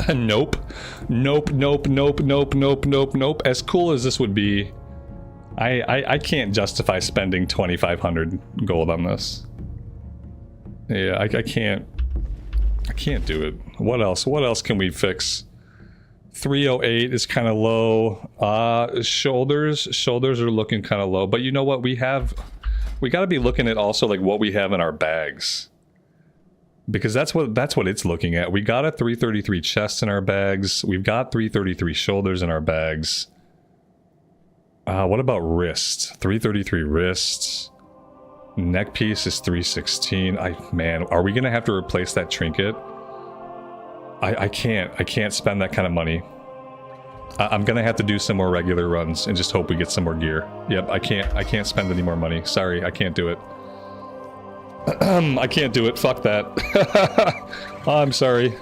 Nope. Nope, nope, nope, nope, nope, nope, nope. As cool as this would be, I can't justify spending 2,500 gold on this. Yeah, I can't do it. What else? What else can we fix? 308 is kind of low. Shoulders are looking kind of low. But you know what? We got to be looking at also like what we have in our bags. Because that's what it's looking at. We got a 333 chest in our bags. We've got 333 shoulders in our bags. What about wrist? 333 wrists. Neck piece is 316. Man, are we gonna have to replace that trinket? I can't spend that kind of money. I'm gonna have to do some more regular runs and just hope we get some more gear. Yep, I can't spend any more money. Sorry, I can't do it. I can't do it. Fuck that. I'm sorry.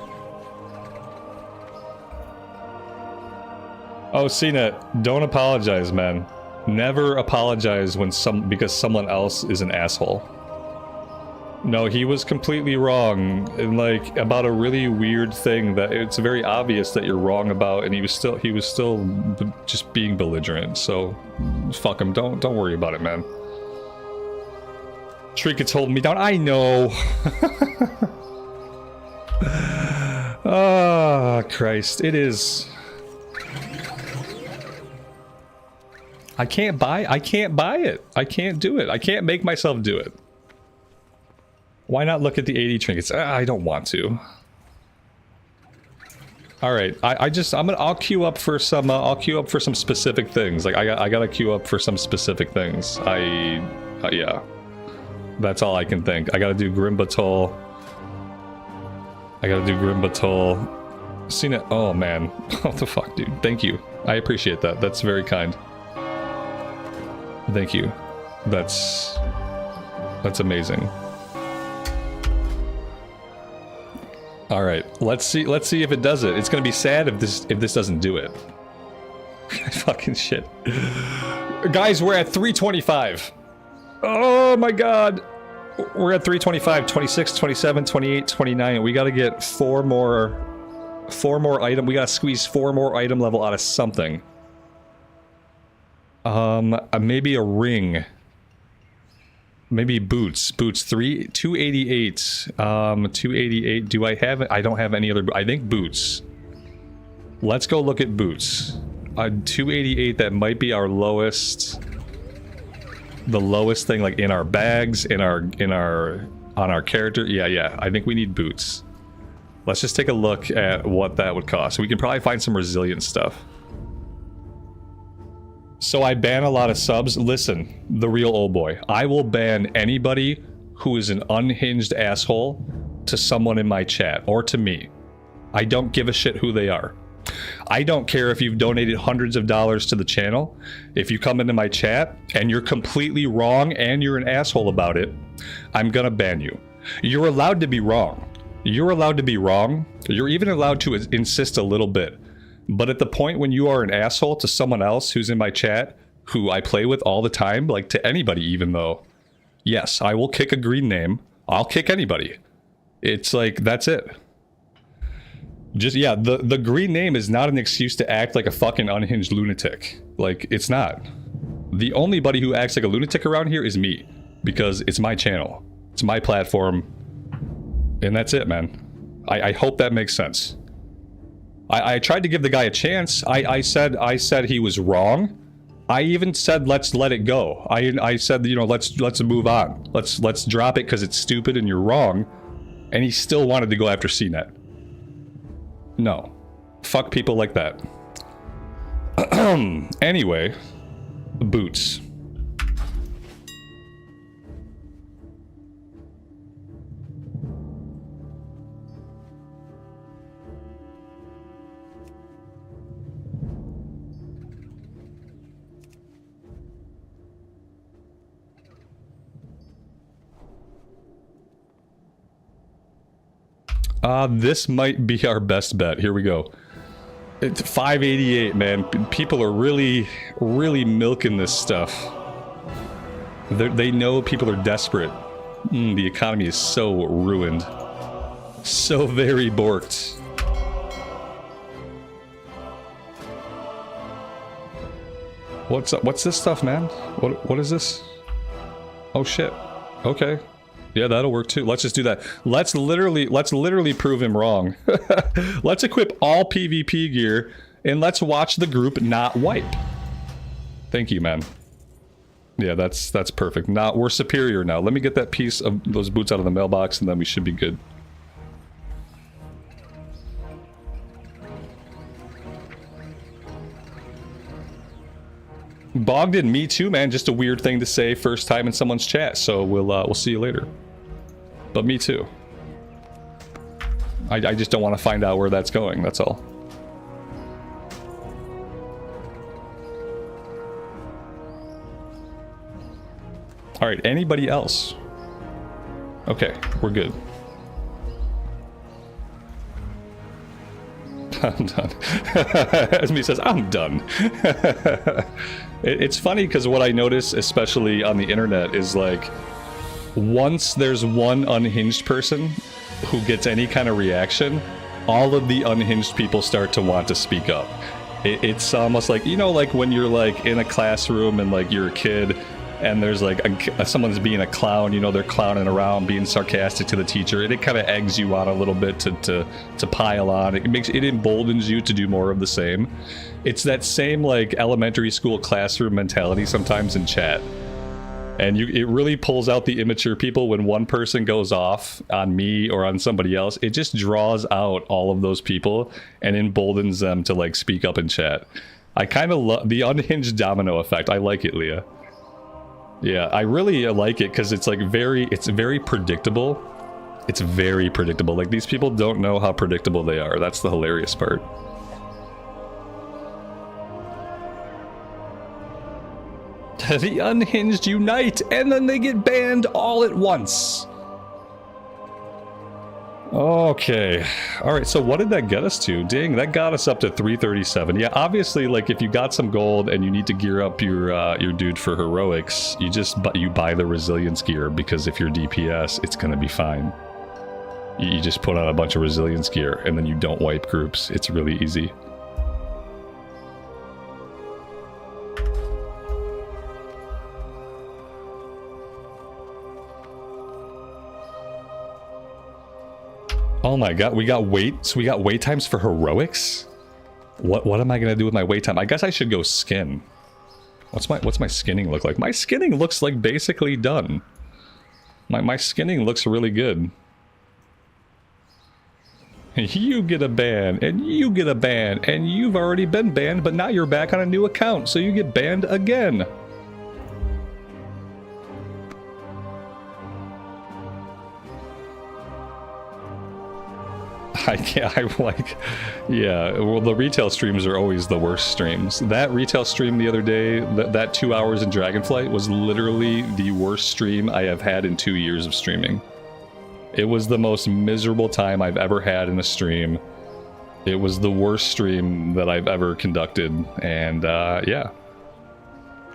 Oh, CNET, don't apologize, man. Never apologize when because someone else is an asshole. No, he was completely wrong, and like about a really weird thing that it's very obvious that you're wrong about, and he was still just being belligerent. So, fuck him. Don't worry about it, man. Trinket's holding me down. I know. Ah, Christ. It is. I can't buy it. I can't do it. I can't make myself do it. Why not look at the 80 trinkets? I don't want to. All right. I'll queue up for some specific things. Like I gotta queue up for some specific things. Yeah. That's all I can think. I gotta do Batol. Seen it. Oh man. What the fuck, dude? Thank you. I appreciate that. That's very kind. Thank you. That's amazing. All right. Let's see if it does it. It's gonna be sad if this doesn't do it. Fucking shit. Guys, we're at 325. Oh my god. We're at 325, 26, 27, 28, 29. We got to get four more item. We got to squeeze 4 more item level out of something. Maybe a ring. Maybe boots. 288. 288. Do I have it? I don't have any other. I think boots. Let's go look at boots. 288. That might be our lowest. The lowest thing, like in our bags, on our character. Yeah. I think we need boots. Let's just take a look at what that would cost. We can probably find some resilient stuff. So I ban a lot of subs. Listen, the real old boy. I will ban anybody who is an unhinged asshole to someone in my chat or to me. I don't give a shit who they are. I don't care if you've donated hundreds of dollars to the channel. If you come into my chat and you're completely wrong and you're an asshole about it, I'm gonna ban you. You're allowed to be wrong. You're allowed to be wrong. You're even allowed to insist a little bit. But at the point when you are an asshole to someone else who's in my chat, who I play with all the time, like to anybody even though, yes, I will kick a green name. I'll kick anybody. It's like, that's it. Just, yeah, the green name is not an excuse to act like a fucking unhinged lunatic. Like, it's not. The only buddy who acts like a lunatic around here is me. Because it's my channel. It's my platform. And that's it, man. I hope that makes sense. I tried to give the guy a chance. I said he was wrong. I even said let's let it go. I said, you know, let's move on. Let's drop it because it's stupid and you're wrong. And he still wanted to go after CNET. No. Fuck people like that. Anyway, boots. This might be our best bet. Here we go. It's 588, man. People are really milking this stuff. They know people are desperate. The economy is so ruined. So very borked. What's up? What's this stuff, man? What is this? Oh shit. Okay. Yeah, that'll work too. Let's just do that. Let's literally prove him wrong. Let's equip all PvP gear and let's watch the group not wipe. Thank you, man. Yeah, that's perfect. Now we're superior now. Let me get that piece of those boots out of the mailbox and then we should be good. Bogged in, me too, man. Just a weird thing to say first time in someone's chat. So we'll see you later. But me too. I just don't want to find out where that's going. That's all. All right. Anybody else? Okay, we're good. I'm done. As me says, I'm done. It's funny because what I notice, especially on the internet, is like once there's one unhinged person who gets any kind of reaction, all of the unhinged people start to want to speak up. It's almost like, you know, like when you're like in a classroom and like you're a kid and there's like someone's being a clown, you know, they're clowning around, being sarcastic to the teacher, and it kind of eggs you on a little bit to pile on. It emboldens you to do more of the same. It's that same like elementary school classroom mentality sometimes in chat. And it really pulls out the immature people when one person goes off on me or on somebody else. It just draws out all of those people and emboldens them to like speak up in chat. I kind of love the unhinged domino effect. I like it, Leah. Yeah, I really like it because it's like it's very predictable. It's very predictable. Like these people don't know how predictable they are. That's the hilarious part. The unhinged unite and then they get banned all at once. Okay. All right, so what did that get us to? Dang, that got us up to 337. Yeah, obviously, like if you got some gold and you need to gear up your dude for heroics, you buy the resilience gear, because if you're DPS, it's gonna be fine. You just put on a bunch of resilience gear and then you don't wipe groups. It's really easy. Oh my god, we got wait times for heroics? What am I gonna do with my wait time? I guess I should go skin. What's my skinning look like? My skinning looks like basically done. My skinning looks really good. You get a ban, and you get a ban, and you've already been banned, but now you're back on a new account, so you get banned again. Yeah, well, the retail streams are always the worst streams. That retail stream the other day, that 2 hours in Dragonflight was literally the worst stream I have had in 2 years of streaming. It was the most miserable time I've ever had in a stream. It was the worst stream that I've ever conducted, and yeah,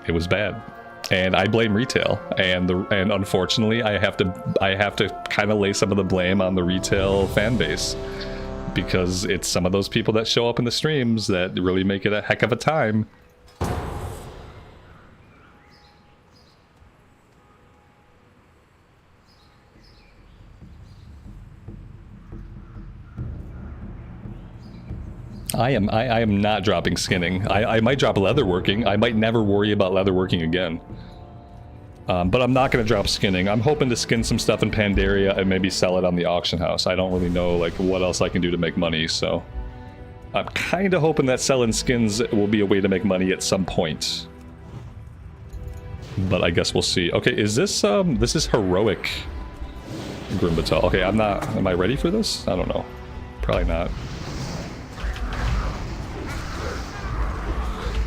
it was bad. And I blame retail, and unfortunately I have to kind of lay some of the blame on the retail fan base, because it's some of those people that show up in the streams that really make it a heck of a time. I am not dropping skinning. I might drop leatherworking. I might never worry about leatherworking again. But I'm not going to drop skinning. I'm hoping to skin some stuff in Pandaria and maybe sell it on the auction house. I don't really know like what else I can do to make money, so I'm kind of hoping that selling skins will be a way to make money at some point. But I guess we'll see. Okay, is this this is heroic Grim Batol. Okay, am I ready for this? I don't know. Probably not.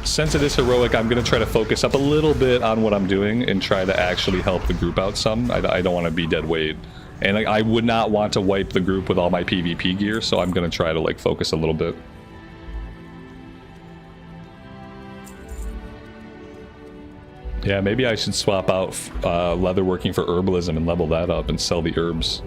Since it is heroic, I'm going to try to focus up a little bit on what I'm doing and try to actually help the group out some. I don't want to be dead weight. And I would not want to wipe the group with all my PvP gear, so I'm going to try to like focus a little bit. Yeah, maybe I should swap out leatherworking for herbalism and level that up and sell the herbs.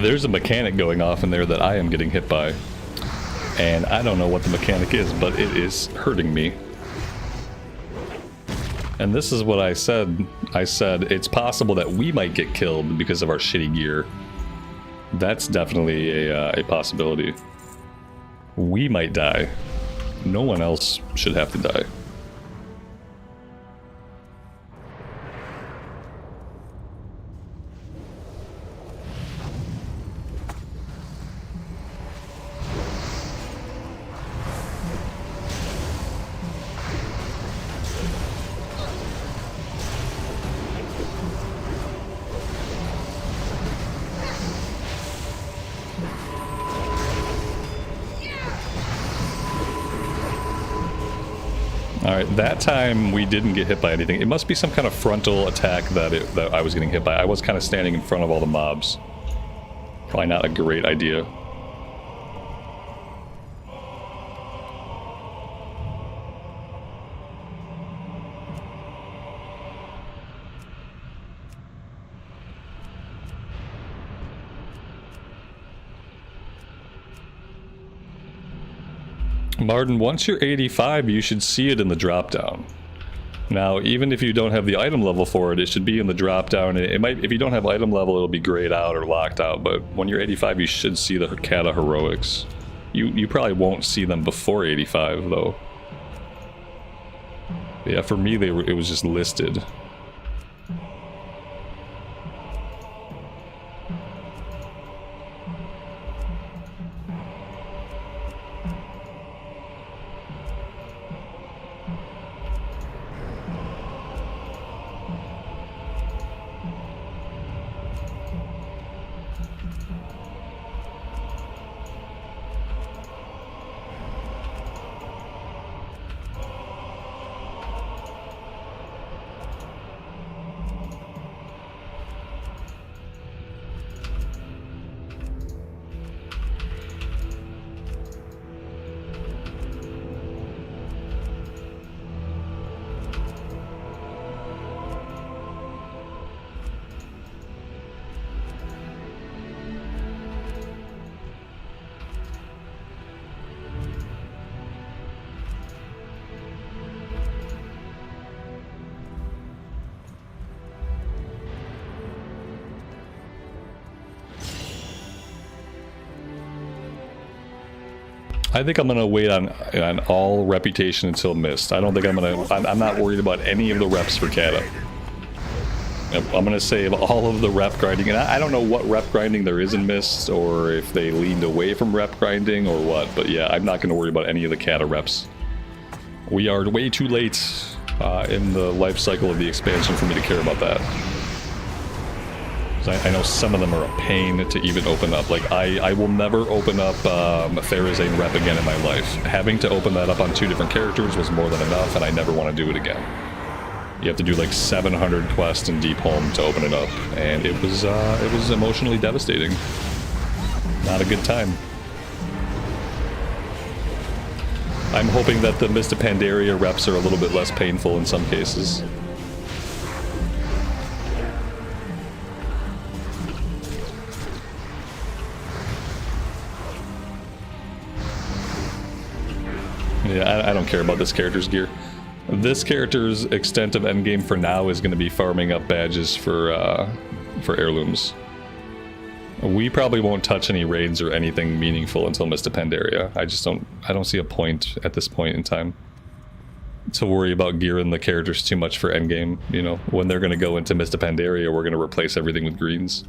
There's a mechanic going off in there that I am getting hit by. And I don't know what the mechanic is, but it is hurting me. And this is what I said. I said it's possible that we might get killed because of our shitty gear. That's definitely a possibility. We might die. No one else should have to die. Alright, that time we didn't get hit by anything. It must be some kind of frontal attack that I was getting hit by. I was kind of standing in front of all the mobs. Probably not a great idea. Martin, once you're 85, you should see it in the drop-down. Now, even if you don't have the item level for it, it should be in the drop-down. It might, if you don't have item level, it'll be grayed out or locked out, but when you're 85, you should see the Kata Heroics. You probably won't see them before 85, though. Yeah, for me, it was just listed. I think I'm gonna wait on all reputation until Mist. I don't think I'm not worried about any of the reps for Kata. I'm gonna save all of the rep grinding, and I don't know what rep grinding there is in Mist, or if they leaned away from rep grinding or what, but yeah, I'm not gonna worry about any of the Kata reps. We are way too late in the life cycle of the expansion for me to care about that. I know some of them are a pain to even open up. Like, I will never open up Therazane rep again in my life. Having to open that up on 2 different characters was more than enough, and I never want to do it again. You have to do like 700 quests in Deep Home to open it up, and it was emotionally devastating. Not a good time. I'm hoping that the Mist of Pandaria reps are a little bit less painful in some cases. Yeah, I don't care about this character's gear. This character's extent of endgame for now is going to be farming up badges for heirlooms. We probably won't touch any raids or anything meaningful until Mist of Pandaria. I don't see a point at this point in time to worry about gearing the characters too much for endgame. You know, when they're going to go into Mist of Pandaria, we're going to replace everything with greens.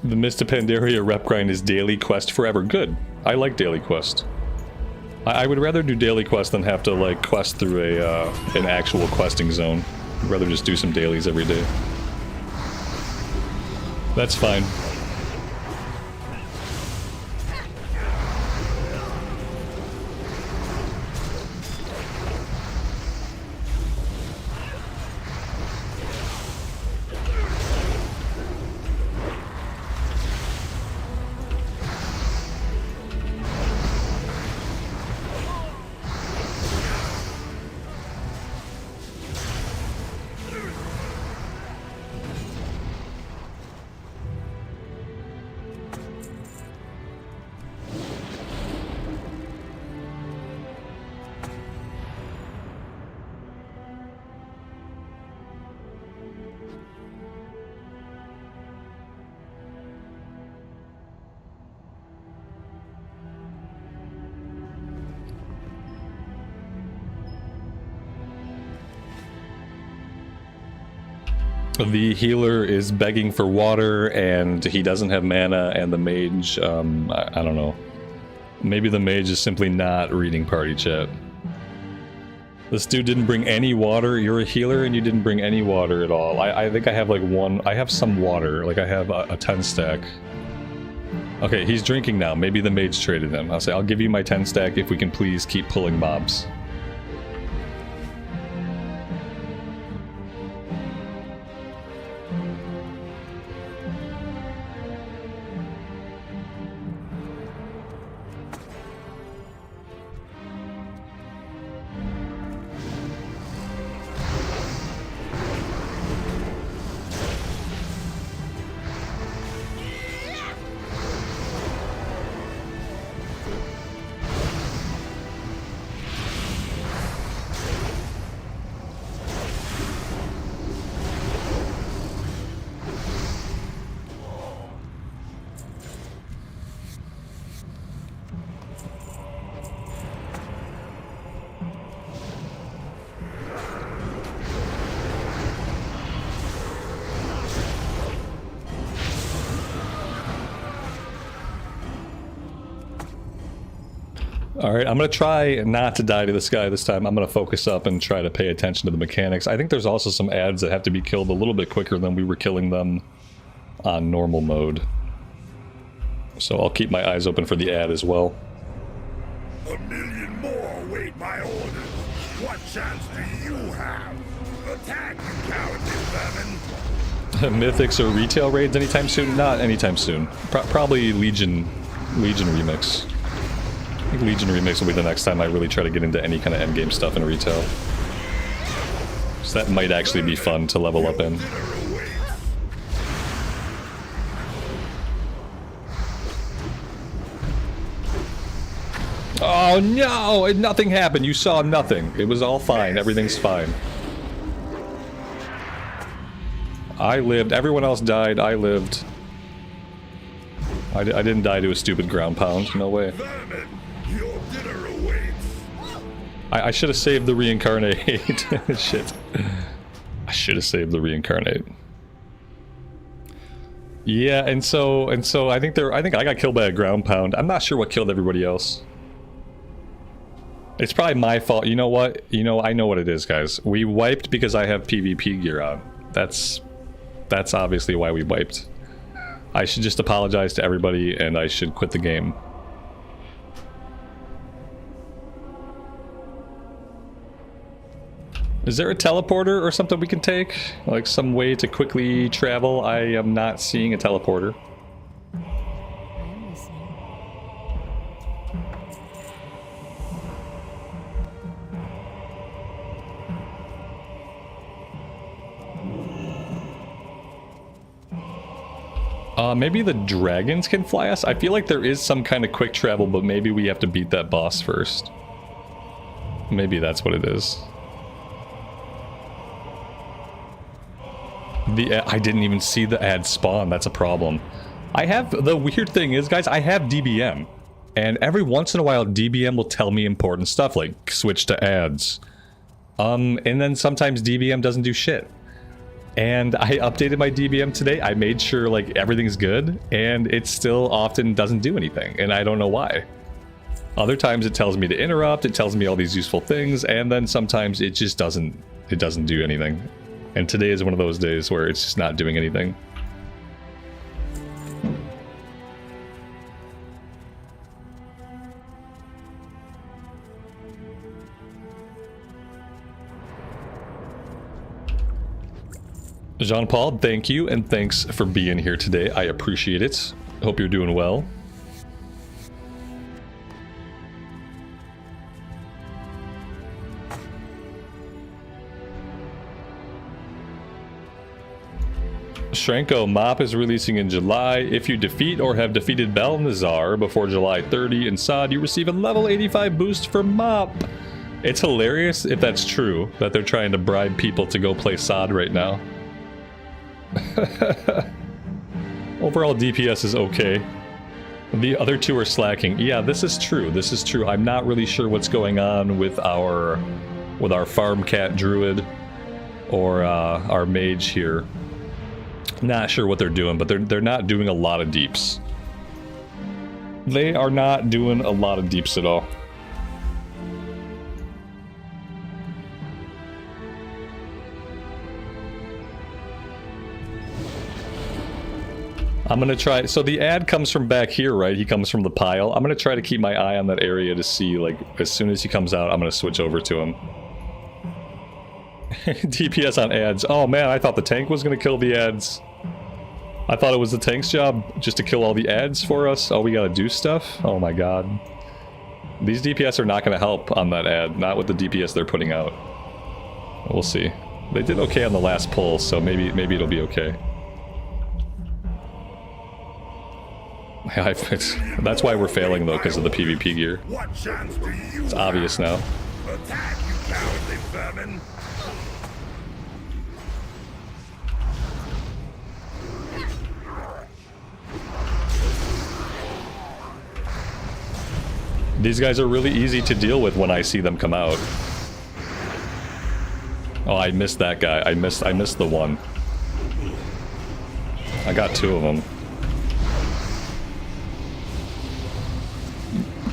The Mist of Pandaria rep grind is daily quest forever. Good. I like daily quest. I would rather do daily quest than have to like quest through an actual questing zone. I'd rather just do some dailies every day. That's fine. The healer is begging for water, and he doesn't have mana, and the mage, I don't know. Maybe the mage is simply not reading party chat. This dude didn't bring any water. You're a healer, and you didn't bring any water at all. I think I have like one. I have some water. Like I have a 10 stack. Okay, he's drinking now. Maybe the mage traded him. I'll say, I'll give you my 10 stack if we can please keep pulling mobs. Alright, I'm going to try not to die to this guy this time. I'm going to focus up and try to pay attention to the mechanics. I think there's also some adds that have to be killed a little bit quicker than we were killing them on normal mode. So I'll keep my eyes open for the add as well. A million more await my orders. What chance do you have? Attack, you cowardly vermin! Mythics or retail raids anytime soon? Not anytime soon. Probably Legion Remix. I think Legion Remix will be the next time I really try to get into any kind of endgame stuff in retail. So that might actually be fun to level up in. Oh no! Nothing happened. You saw nothing. It was all fine. Everything's fine. I lived. Everyone else died. I lived. I didn't die to a stupid ground pound. No way. I should have saved the reincarnate. Shit. I should have saved the reincarnate. Yeah, and so I think I got killed by a ground pound. I'm not sure what killed everybody else. It's probably my fault. You know what? I know what it is, guys. We wiped because I have PvP gear on. That's obviously why we wiped. I should just apologize to everybody and I should quit the game. Is there a teleporter or something we can take? Like some way to quickly travel? I am not seeing a teleporter. Maybe the dragons can fly us? I feel like there is some kind of quick travel, but maybe we have to beat that boss first. Maybe that's what it is. I didn't even see the ad spawn. That's a problem. The weird thing is, guys, I have DBM. And every once in a while, DBM will tell me important stuff, like switch to ads. And then sometimes DBM doesn't do shit. And I updated my DBM today. I made sure like everything's good, and it still often doesn't do anything, and I don't know why. Other times it tells me to interrupt, it tells me all these useful things, and then sometimes it just doesn't do anything. And today is one of those days where it's just not doing anything. Jean-Paul, thank you, and thanks for being here today. I appreciate it. Hope you're doing well. Shrenko, Mop is releasing in July. If you defeat or have defeated Balnazar before July 30 in SOD, you receive a level 85 boost for Mop. It's hilarious if that's true, that they're trying to bribe people to go play SOD right now. Overall DPS is okay. The other two are slacking. Yeah, this is true. This is true. I'm not really sure what's going on with our farm cat druid or our mage here. Not sure what they're doing, but they're not doing a lot of deeps. They are not doing a lot of deeps at all. I'm gonna try. So the ad comes from back here, right? He comes from the pile. I'm gonna try to keep my eye on that area to see, like, as soon as he comes out, I'm gonna switch over to him. DPS on ads. Oh man, I thought the tank was gonna kill the ads. I thought it was the tank's job just to kill all the ads for us. Oh, we gotta do stuff? Oh my god. These DPS are not gonna help on that ad. Not with the DPS they're putting out. We'll see. They did okay on the last pull, so maybe it'll be okay. That's why we're failing though, because of the PvP gear. What chance do you It's obvious now. Attack, you cowardly vermin! These guys are really easy to deal with when I see them come out. Oh, I missed that guy. I missed the one. I got two of them.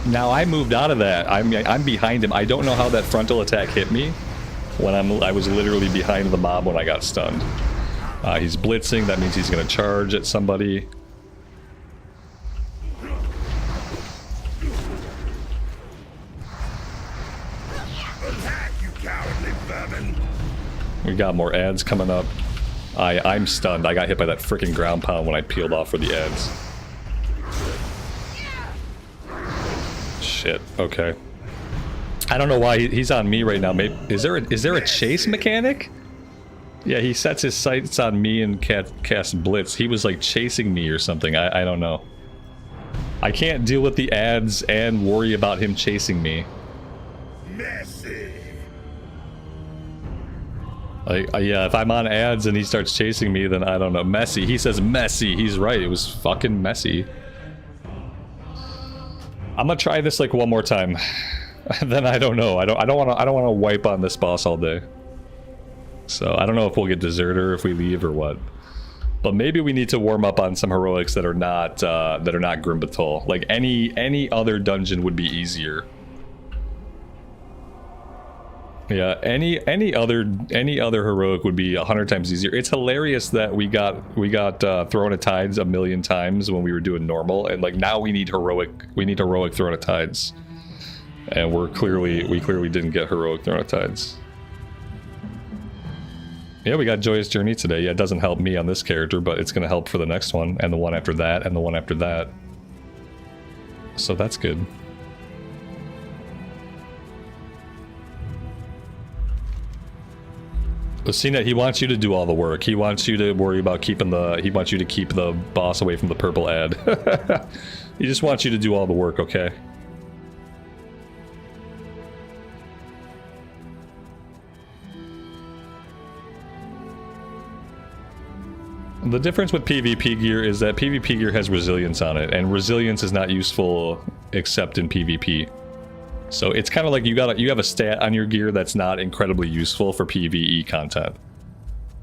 Now I moved out of that. I'm behind him. I don't know how that frontal attack hit me when I was literally behind the mob when I got stunned. He's blitzing. That means he's gonna charge at somebody. We got more ads coming up. I'm stunned. I got hit by that freaking ground pound when I peeled off for the ads. Shit. Okay. I don't know why he's on me right now. Maybe is there a chase mechanic? Yeah, he sets his sights on me and cast blitz. He was like chasing me or something. I don't know. I can't deal with the ads and worry about him chasing me. Messy. Yeah, if I'm on ads and he starts chasing me, then I don't know. Messy. He says messy. He's right. It was fucking messy. I'm gonna try this like one more time. Then I don't know. I don't want to wipe on this boss all day. So I don't know if we'll get deserter if we leave or what. But maybe we need to warm up on some heroics that are not Grim Batol. Like any other dungeon would be easier. Yeah, any other heroic would be 100 times easier. It's hilarious that we got Throne of Tides a million times when we were doing normal, and like now we need heroic Throne of Tides, and we clearly didn't get heroic Throne of Tides. Yeah, we got Joyous Journey today. Yeah, it doesn't help me on this character, but it's gonna help for the next one, and the one after that, and the one after that. So that's good. Lucina, he wants you to do all the work. He wants you to worry about keeping he wants you to keep the boss away from the purple ad. He just wants you to do all the work, okay? The difference with PvP gear is that PvP gear has resilience on it, and resilience is not useful except in PvP. So it's kind of like you have a stat on your gear that's not incredibly useful for PvE content.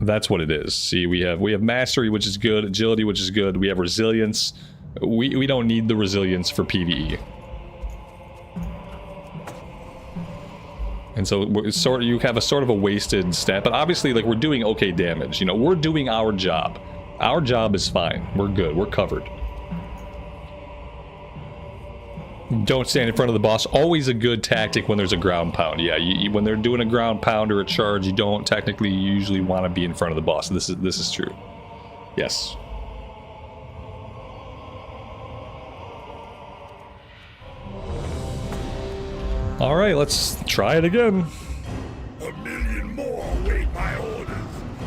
That's what it is. See, we have mastery, which is good, agility, which is good. We have resilience. We don't need the resilience for PvE. And so you have a sort of a wasted stat, but obviously like we're doing okay damage. You know, we're doing our job. Our job is fine. We're good. We're covered. Don't stand in front of the boss. Always a good tactic when there's a ground pound. Yeah, when they're doing a ground pound or a charge, you don't technically usually want to be in front of the boss. This is true. Yes. All right, let's try it again. A million more await my orders.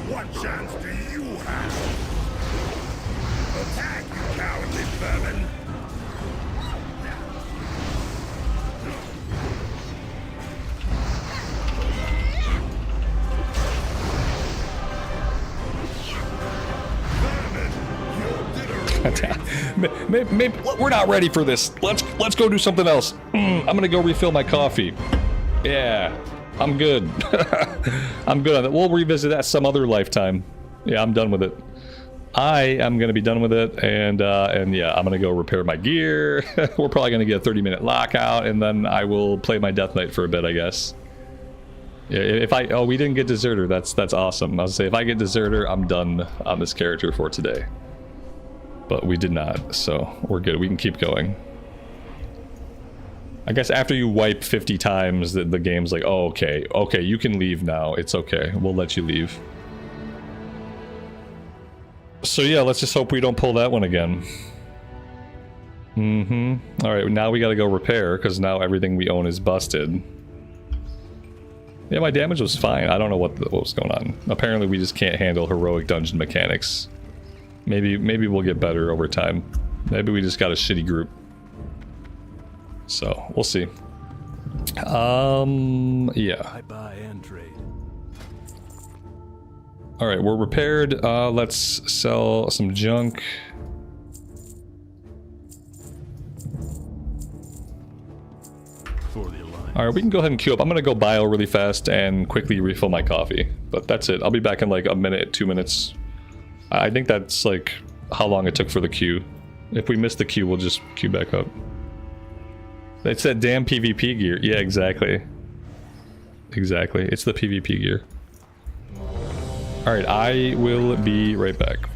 What chance do you have? Attack, you cowardly vermin! Maybe we're not ready for this. Let's go do something else. I'm gonna go refill my coffee. Yeah, I'm good. I'm good on it. We'll revisit that some other lifetime. Yeah, I'm done with it. I am gonna be done with it, and yeah, I'm gonna go repair my gear. We're probably gonna get a 30-minute lockout, and then I will play my Death Knight for a bit, I guess. Yeah, we didn't get Deserter. That's awesome. I was gonna say, if I get Deserter, I'm done on this character for today. But we did not, so we're good. We can keep going. I guess after you wipe 50 times, the game's like, oh, okay, you can leave now. It's okay. We'll let you leave. So yeah, let's just hope we don't pull that one again. All right, now we gotta go repair, because now everything we own is busted. Yeah, my damage was fine. I don't know what was going on. Apparently we just can't handle heroic dungeon mechanics. Maybe we'll get better over time. Maybe we just got a shitty group. So, we'll see. Yeah. I buy and trade. Alright, we're repaired. Let's sell some junk. For the Alliance. Alright, we can go ahead and queue up. I'm gonna go bio really fast and quickly refill my coffee. But that's it. I'll be back in like a minute, 2 minutes. I think that's like how long it took for the queue. If we miss the queue, we'll just queue back up. It's that damn PvP gear. Yeah, exactly. Exactly. It's the PvP gear. Alright, I will be right back.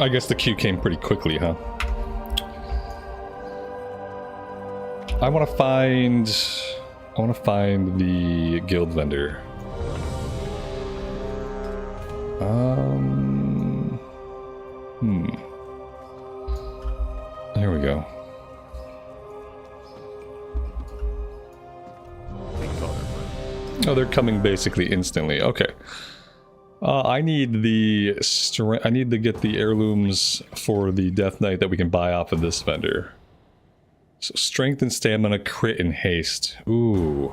I guess the queue came pretty quickly, huh? I want to find the guild vendor. Here we go. Oh, they're coming basically instantly. Okay. I need I need to get the heirlooms for the Death Knight that we can buy off of this vendor. So strength and stamina, crit and haste. Ooh.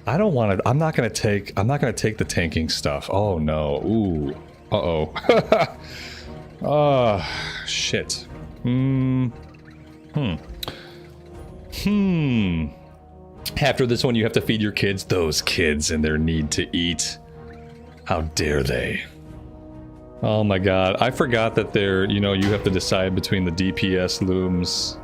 I don't want to. I'm not gonna take the tanking stuff. Oh no. Ooh. Uh oh. Shit. After this one, you have to feed your kids. Those kids and their need to eat. How dare they? Oh my god. I forgot that you have to decide between the DPS looms.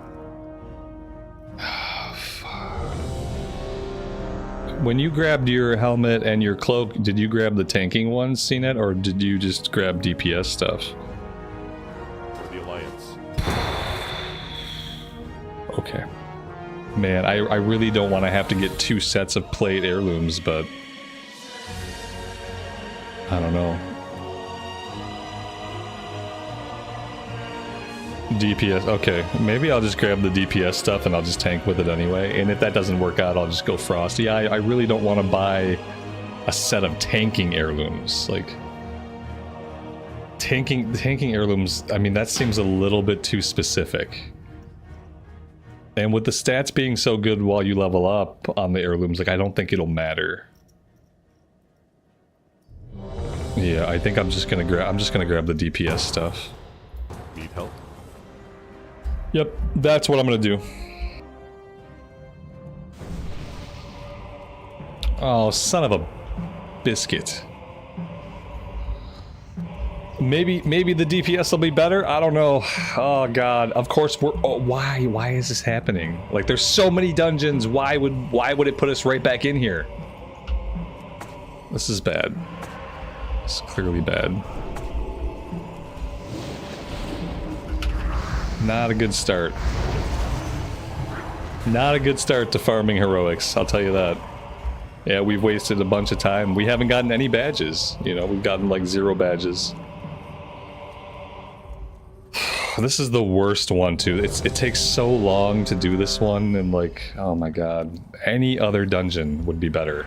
When you grabbed your helmet and your cloak, did you grab the tanking ones, CNET, or did you just grab DPS stuff? For the Alliance. Okay. Man, I really don't want to have to get 2 sets of plate heirlooms, but I don't know. DPS, okay. Maybe I'll just grab the DPS stuff and I'll just tank with it anyway. And if that doesn't work out, I'll just go Frost. Yeah, I really don't want to buy a set of tanking heirlooms. Like, tanking heirlooms, I mean, that seems a little bit too specific. And with the stats being so good while you level up on the heirlooms, like, I don't think it'll matter. Yeah, I think I'm just gonna grab the DPS stuff. Need help? Yep, that's what I'm gonna do. Oh, son of a biscuit. Maybe the DPS will be better. I don't know. Oh god. Of course we're. Oh, why is this happening? Like, there's so many dungeons. Why would it put us right back in here? This is bad. It's clearly bad. Not a good start. Not a good start to farming heroics, I'll tell you that. Yeah, we've wasted a bunch of time. We haven't gotten any badges. You know, we've gotten like 0 badges. This is the worst one too. It takes so long to do this one, and like, oh my god. Any other dungeon would be better.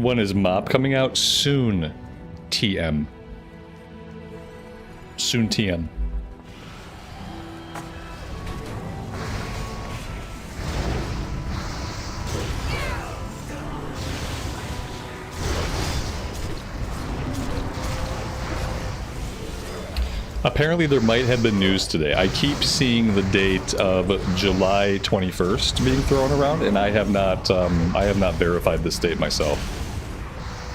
When is Mop coming out? Soon. TM. Soon TM. Apparently there might have been news today. I keep seeing the date of July 21st being thrown around, and I have not verified this date myself.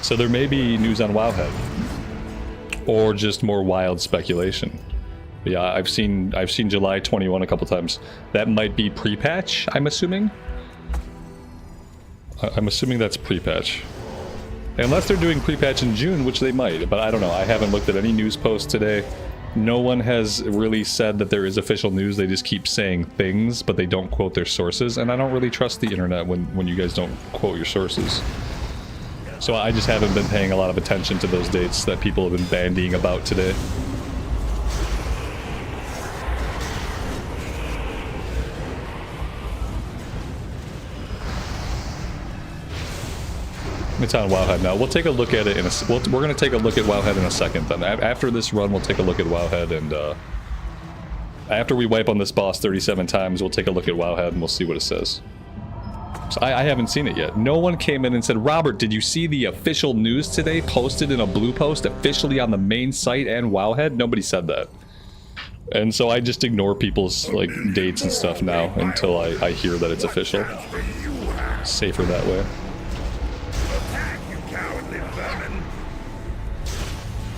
So there may be news on Wowhead, or just more wild speculation. But yeah, I've seen July 21 a couple times. That might be pre-patch, I'm assuming. I'm assuming that's pre-patch. Unless they're doing pre-patch in June, which they might, but I don't know. I haven't looked at any news posts today. No one has really said that there is official news. They just keep saying things, but they don't quote their sources, and I don't really trust the internet when you guys don't quote your sources. So I just haven't been paying a lot of attention to those dates that people have been bandying about today. It's on Wowhead now. We'll take a look at it in a... we're going to take a look at Wowhead in a second then. After this run, we'll take a look at Wowhead, and after we wipe on this boss 37 times, we'll take a look at Wowhead and we'll see what it says. So I haven't seen it yet. No one came in and said, Robert, did you see the official news today posted in a blue post officially on the main site and Wowhead? Nobody said that. And so I just ignore people's like dates and stuff now until I hear that it's official. Safer that way.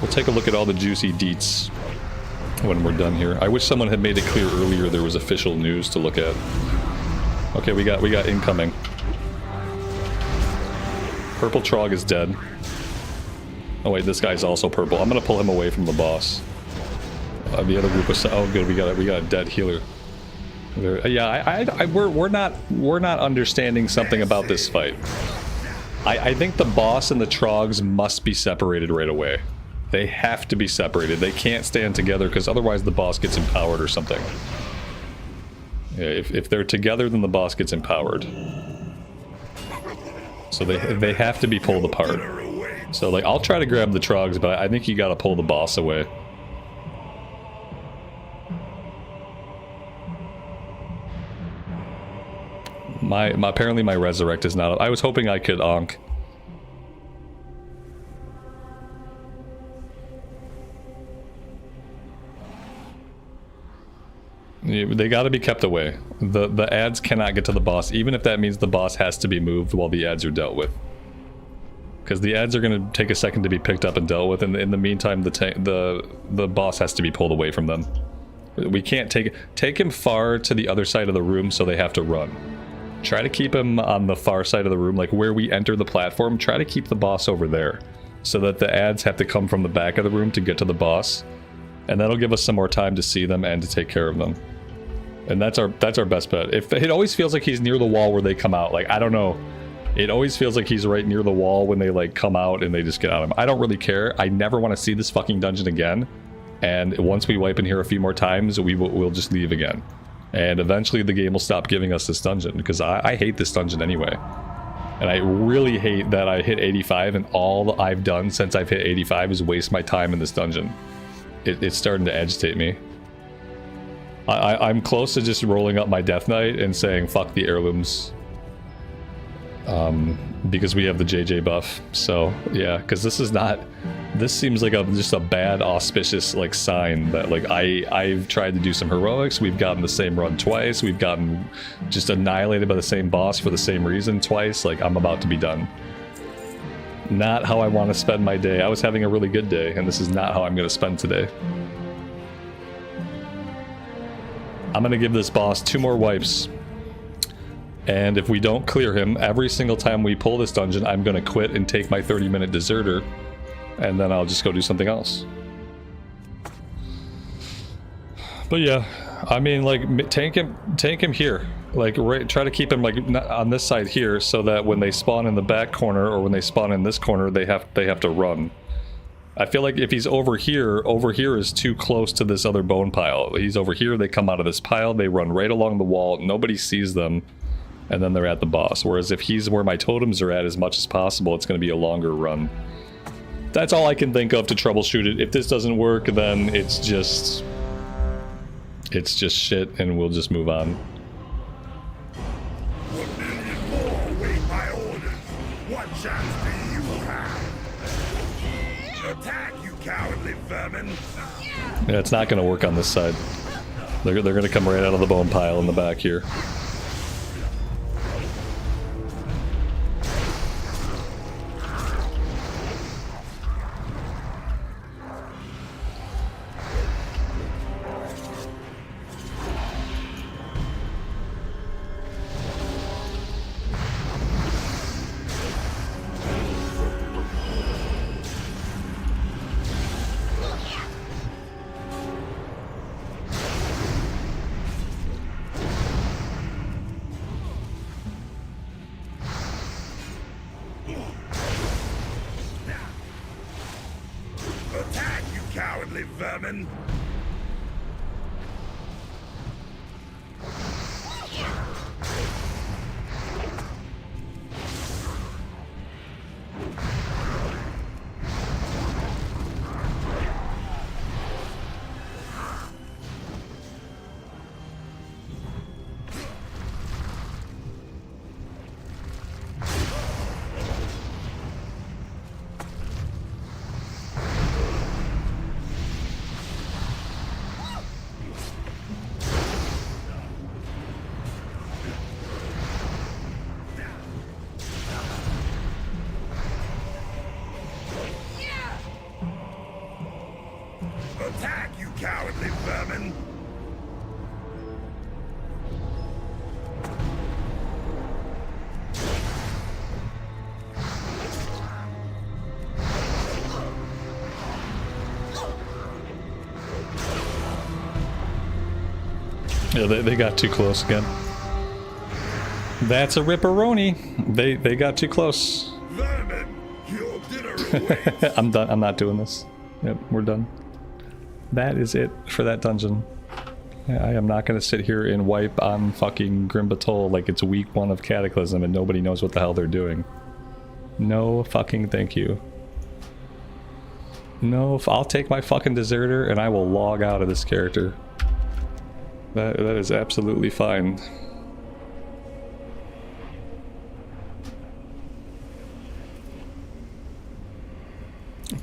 We'll take a look at all the juicy deets when we're done here. I wish someone had made it clear earlier there was official news to look at. Okay, we got incoming. Purple Trog is dead. Oh wait, this guy's also purple. I'm gonna pull him away from the boss. The other group was... oh good, we got a dead healer. Yeah, we're not understanding something about this fight. I think the boss and the Trogs must be separated right away. They have to be separated. They can't stand together because otherwise the boss gets empowered or something. Yeah, if they're together, then the boss gets empowered. So they have to be pulled apart. So like, I'll try to grab the Trogs, but I think you gotta pull the boss away. Apparently my resurrect is not... I was hoping I could onk. They gotta be kept away. The adds cannot get to the boss, even if that means the boss has to be moved while the adds are dealt with. Because the adds are gonna take a second to be picked up and dealt with, and in the meantime the boss has to be pulled away from them. We can't take him far to the other side of the room, so they have to run. Try to keep him on the far side of the room, like where we enter the platform. Try to keep the boss over there, so that the adds have to come from the back of the room to get to the boss. And that'll give us some more time to see them and to take care of them. And that's our best bet. If it always feels like he's near the wall where they come out, like, I don't know. It always feels like he's right near the wall when they like come out and they just get out of him. I don't really care. I never want to see this fucking dungeon again. And once we wipe in here a few more times, we'll just leave again. And eventually the game will stop giving us this dungeon, because I hate this dungeon anyway. And I really hate that I hit 85 and all I've done since I've hit 85 is waste my time in this dungeon. It's starting to agitate me. I'm close to just rolling up my Death Knight and saying fuck the heirlooms. Because we have the JJ buff. So yeah, because this is not... This seems like just a bad auspicious like sign that like I've tried to do some heroics, we've gotten the same run twice, we've gotten just annihilated by the same boss for the same reason twice, like I'm about to be done. Not how I want to spend my day. I was having a really good day, and this is not how I'm going to spend today. I'm going to give this boss 2 more wipes. And if we don't clear him, every single time we pull this dungeon, I'm going to quit and take my 30-minute deserter. And then I'll just go do something else. But yeah, I mean, like, tank him here. Like, try to keep him like on this side here, so that when they spawn in the back corner or when they spawn in this corner, they have to run. I feel like if he's over here is too close to this other bone pile. He's over here, they come out of this pile, they run right along the wall, nobody sees them, and then they're at the boss. Whereas if he's where my totems are at as much as possible, it's going to be a longer run. That's all I can think of to troubleshoot it. If this doesn't work, then it's just shit, and we'll just move on. 1 million more await my orders. What chance do you have? Attack, you cowardly vermin! Yeah, it's not going to work on this side. They're going to come right out of the bone pile in the back here. Attack, you cowardly vermin! Attack, you cowardly vermin! Yeah, they got too close again. That's a ripperoni. They got too close. Vermin, your dinner awaits! I'm done. I'm not doing this. Yep, we're done. That is it for that dungeon. I am not going to sit here and wipe on fucking Grim Batol like it's week 1 of Cataclysm and nobody knows what the hell they're doing. No fucking thank you. No, I'll take my fucking deserter and I will log out of this character. That is absolutely fine.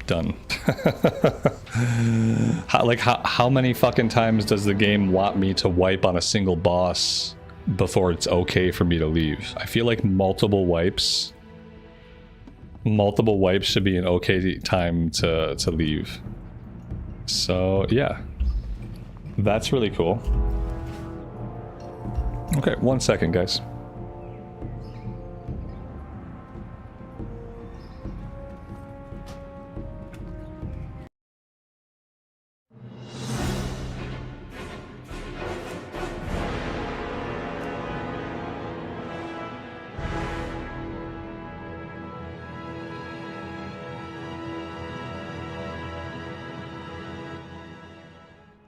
Done. How many fucking times does the game want me to wipe on a single boss before it's okay for me to leave? I feel like multiple wipes should be an okay time to leave. So yeah, that's really cool. Okay, 1 second, guys.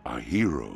A hero.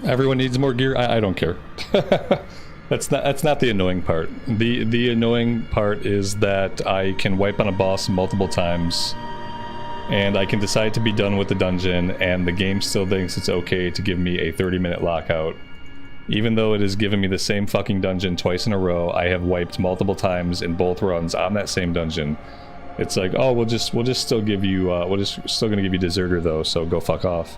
Everyone needs more gear. I don't care. That's not the annoying part. The annoying part is that I can wipe on a boss multiple times, and I can decide to be done with the dungeon, and the game still thinks it's okay to give me a 30-minute lockout. Even though it has given me the same fucking dungeon twice in a row, I have wiped multiple times in both runs on that same dungeon. It's like, oh, we'll just still give you, still gonna give you Deserter though, so go fuck off.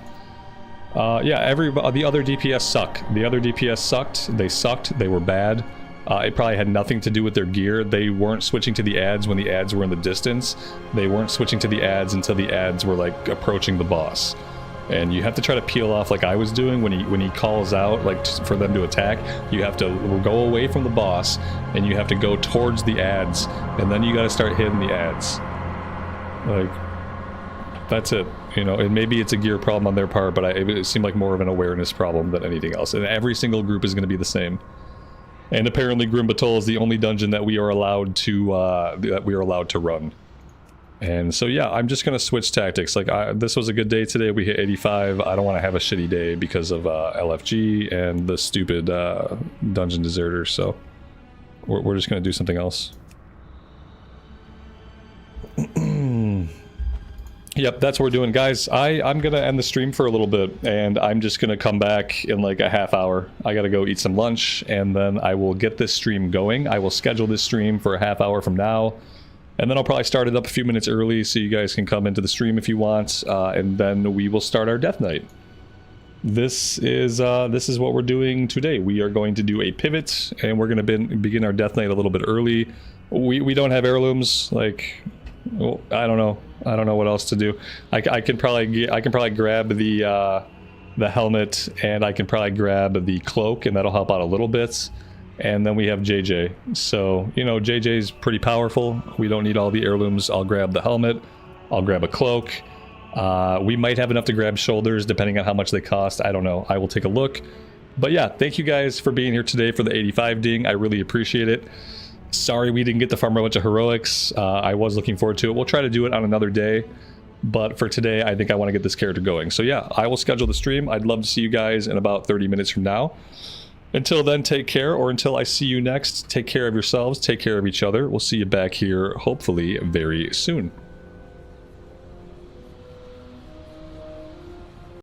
Yeah, the other DPS suck. The other DPS sucked. They sucked. They were bad. It probably had nothing to do with their gear. They weren't switching to the ads when the ads were in the distance. They weren't switching to the ads until the ads were like approaching the boss. And you have to try to peel off like I was doing when he calls out like for them to attack. You have to go away from the boss and you have to go towards the ads, and then you got to start hitting the ads. Like, that's it. You know, and maybe it's a gear problem on their part, but it seemed like more of an awareness problem than anything else. And every single group is going to be the same. And apparently Grim Batol is the only dungeon that we are allowed to run. And so yeah, I'm just going to switch tactics. Like, this was a good day today. We hit 85. I don't want to have a shitty day because of LFG and the stupid dungeon deserters. So we're just going to do something else. Yep, that's what we're doing, guys. I'm gonna end the stream for a little bit, and I'm just gonna come back in like a half hour. I gotta go eat some lunch, and then I will get this stream going. I will schedule this stream for a half hour from now, and then I'll probably start it up a few minutes early so you guys can come into the stream if you want, and then we will start our death night. This is what we're doing today. We are going to do a pivot, and we're gonna begin our death night a little bit early. We don't have heirlooms, like. Well, I don't know what else to do. I can probably grab the helmet, and I can probably grab the cloak, and that'll help out a little bit. And then we have JJ. So, you know, JJ's pretty powerful. We don't need all the heirlooms. I'll grab the helmet. I'll grab a cloak. We might have enough to grab shoulders depending on how much they cost. I don't know. I will take a look. But yeah, thank you guys for being here today for the 85 ding. I really appreciate it. Sorry we didn't get to farm a bunch of heroics. I was looking forward to it. We'll try to do it on another day. But for today, I think I want to get this character going. So yeah, I will schedule the stream. I'd love to see you guys in about 30 minutes from now. Until then, take care, or until I see you next, take care of yourselves, take care of each other. We'll see you back here, hopefully, very soon.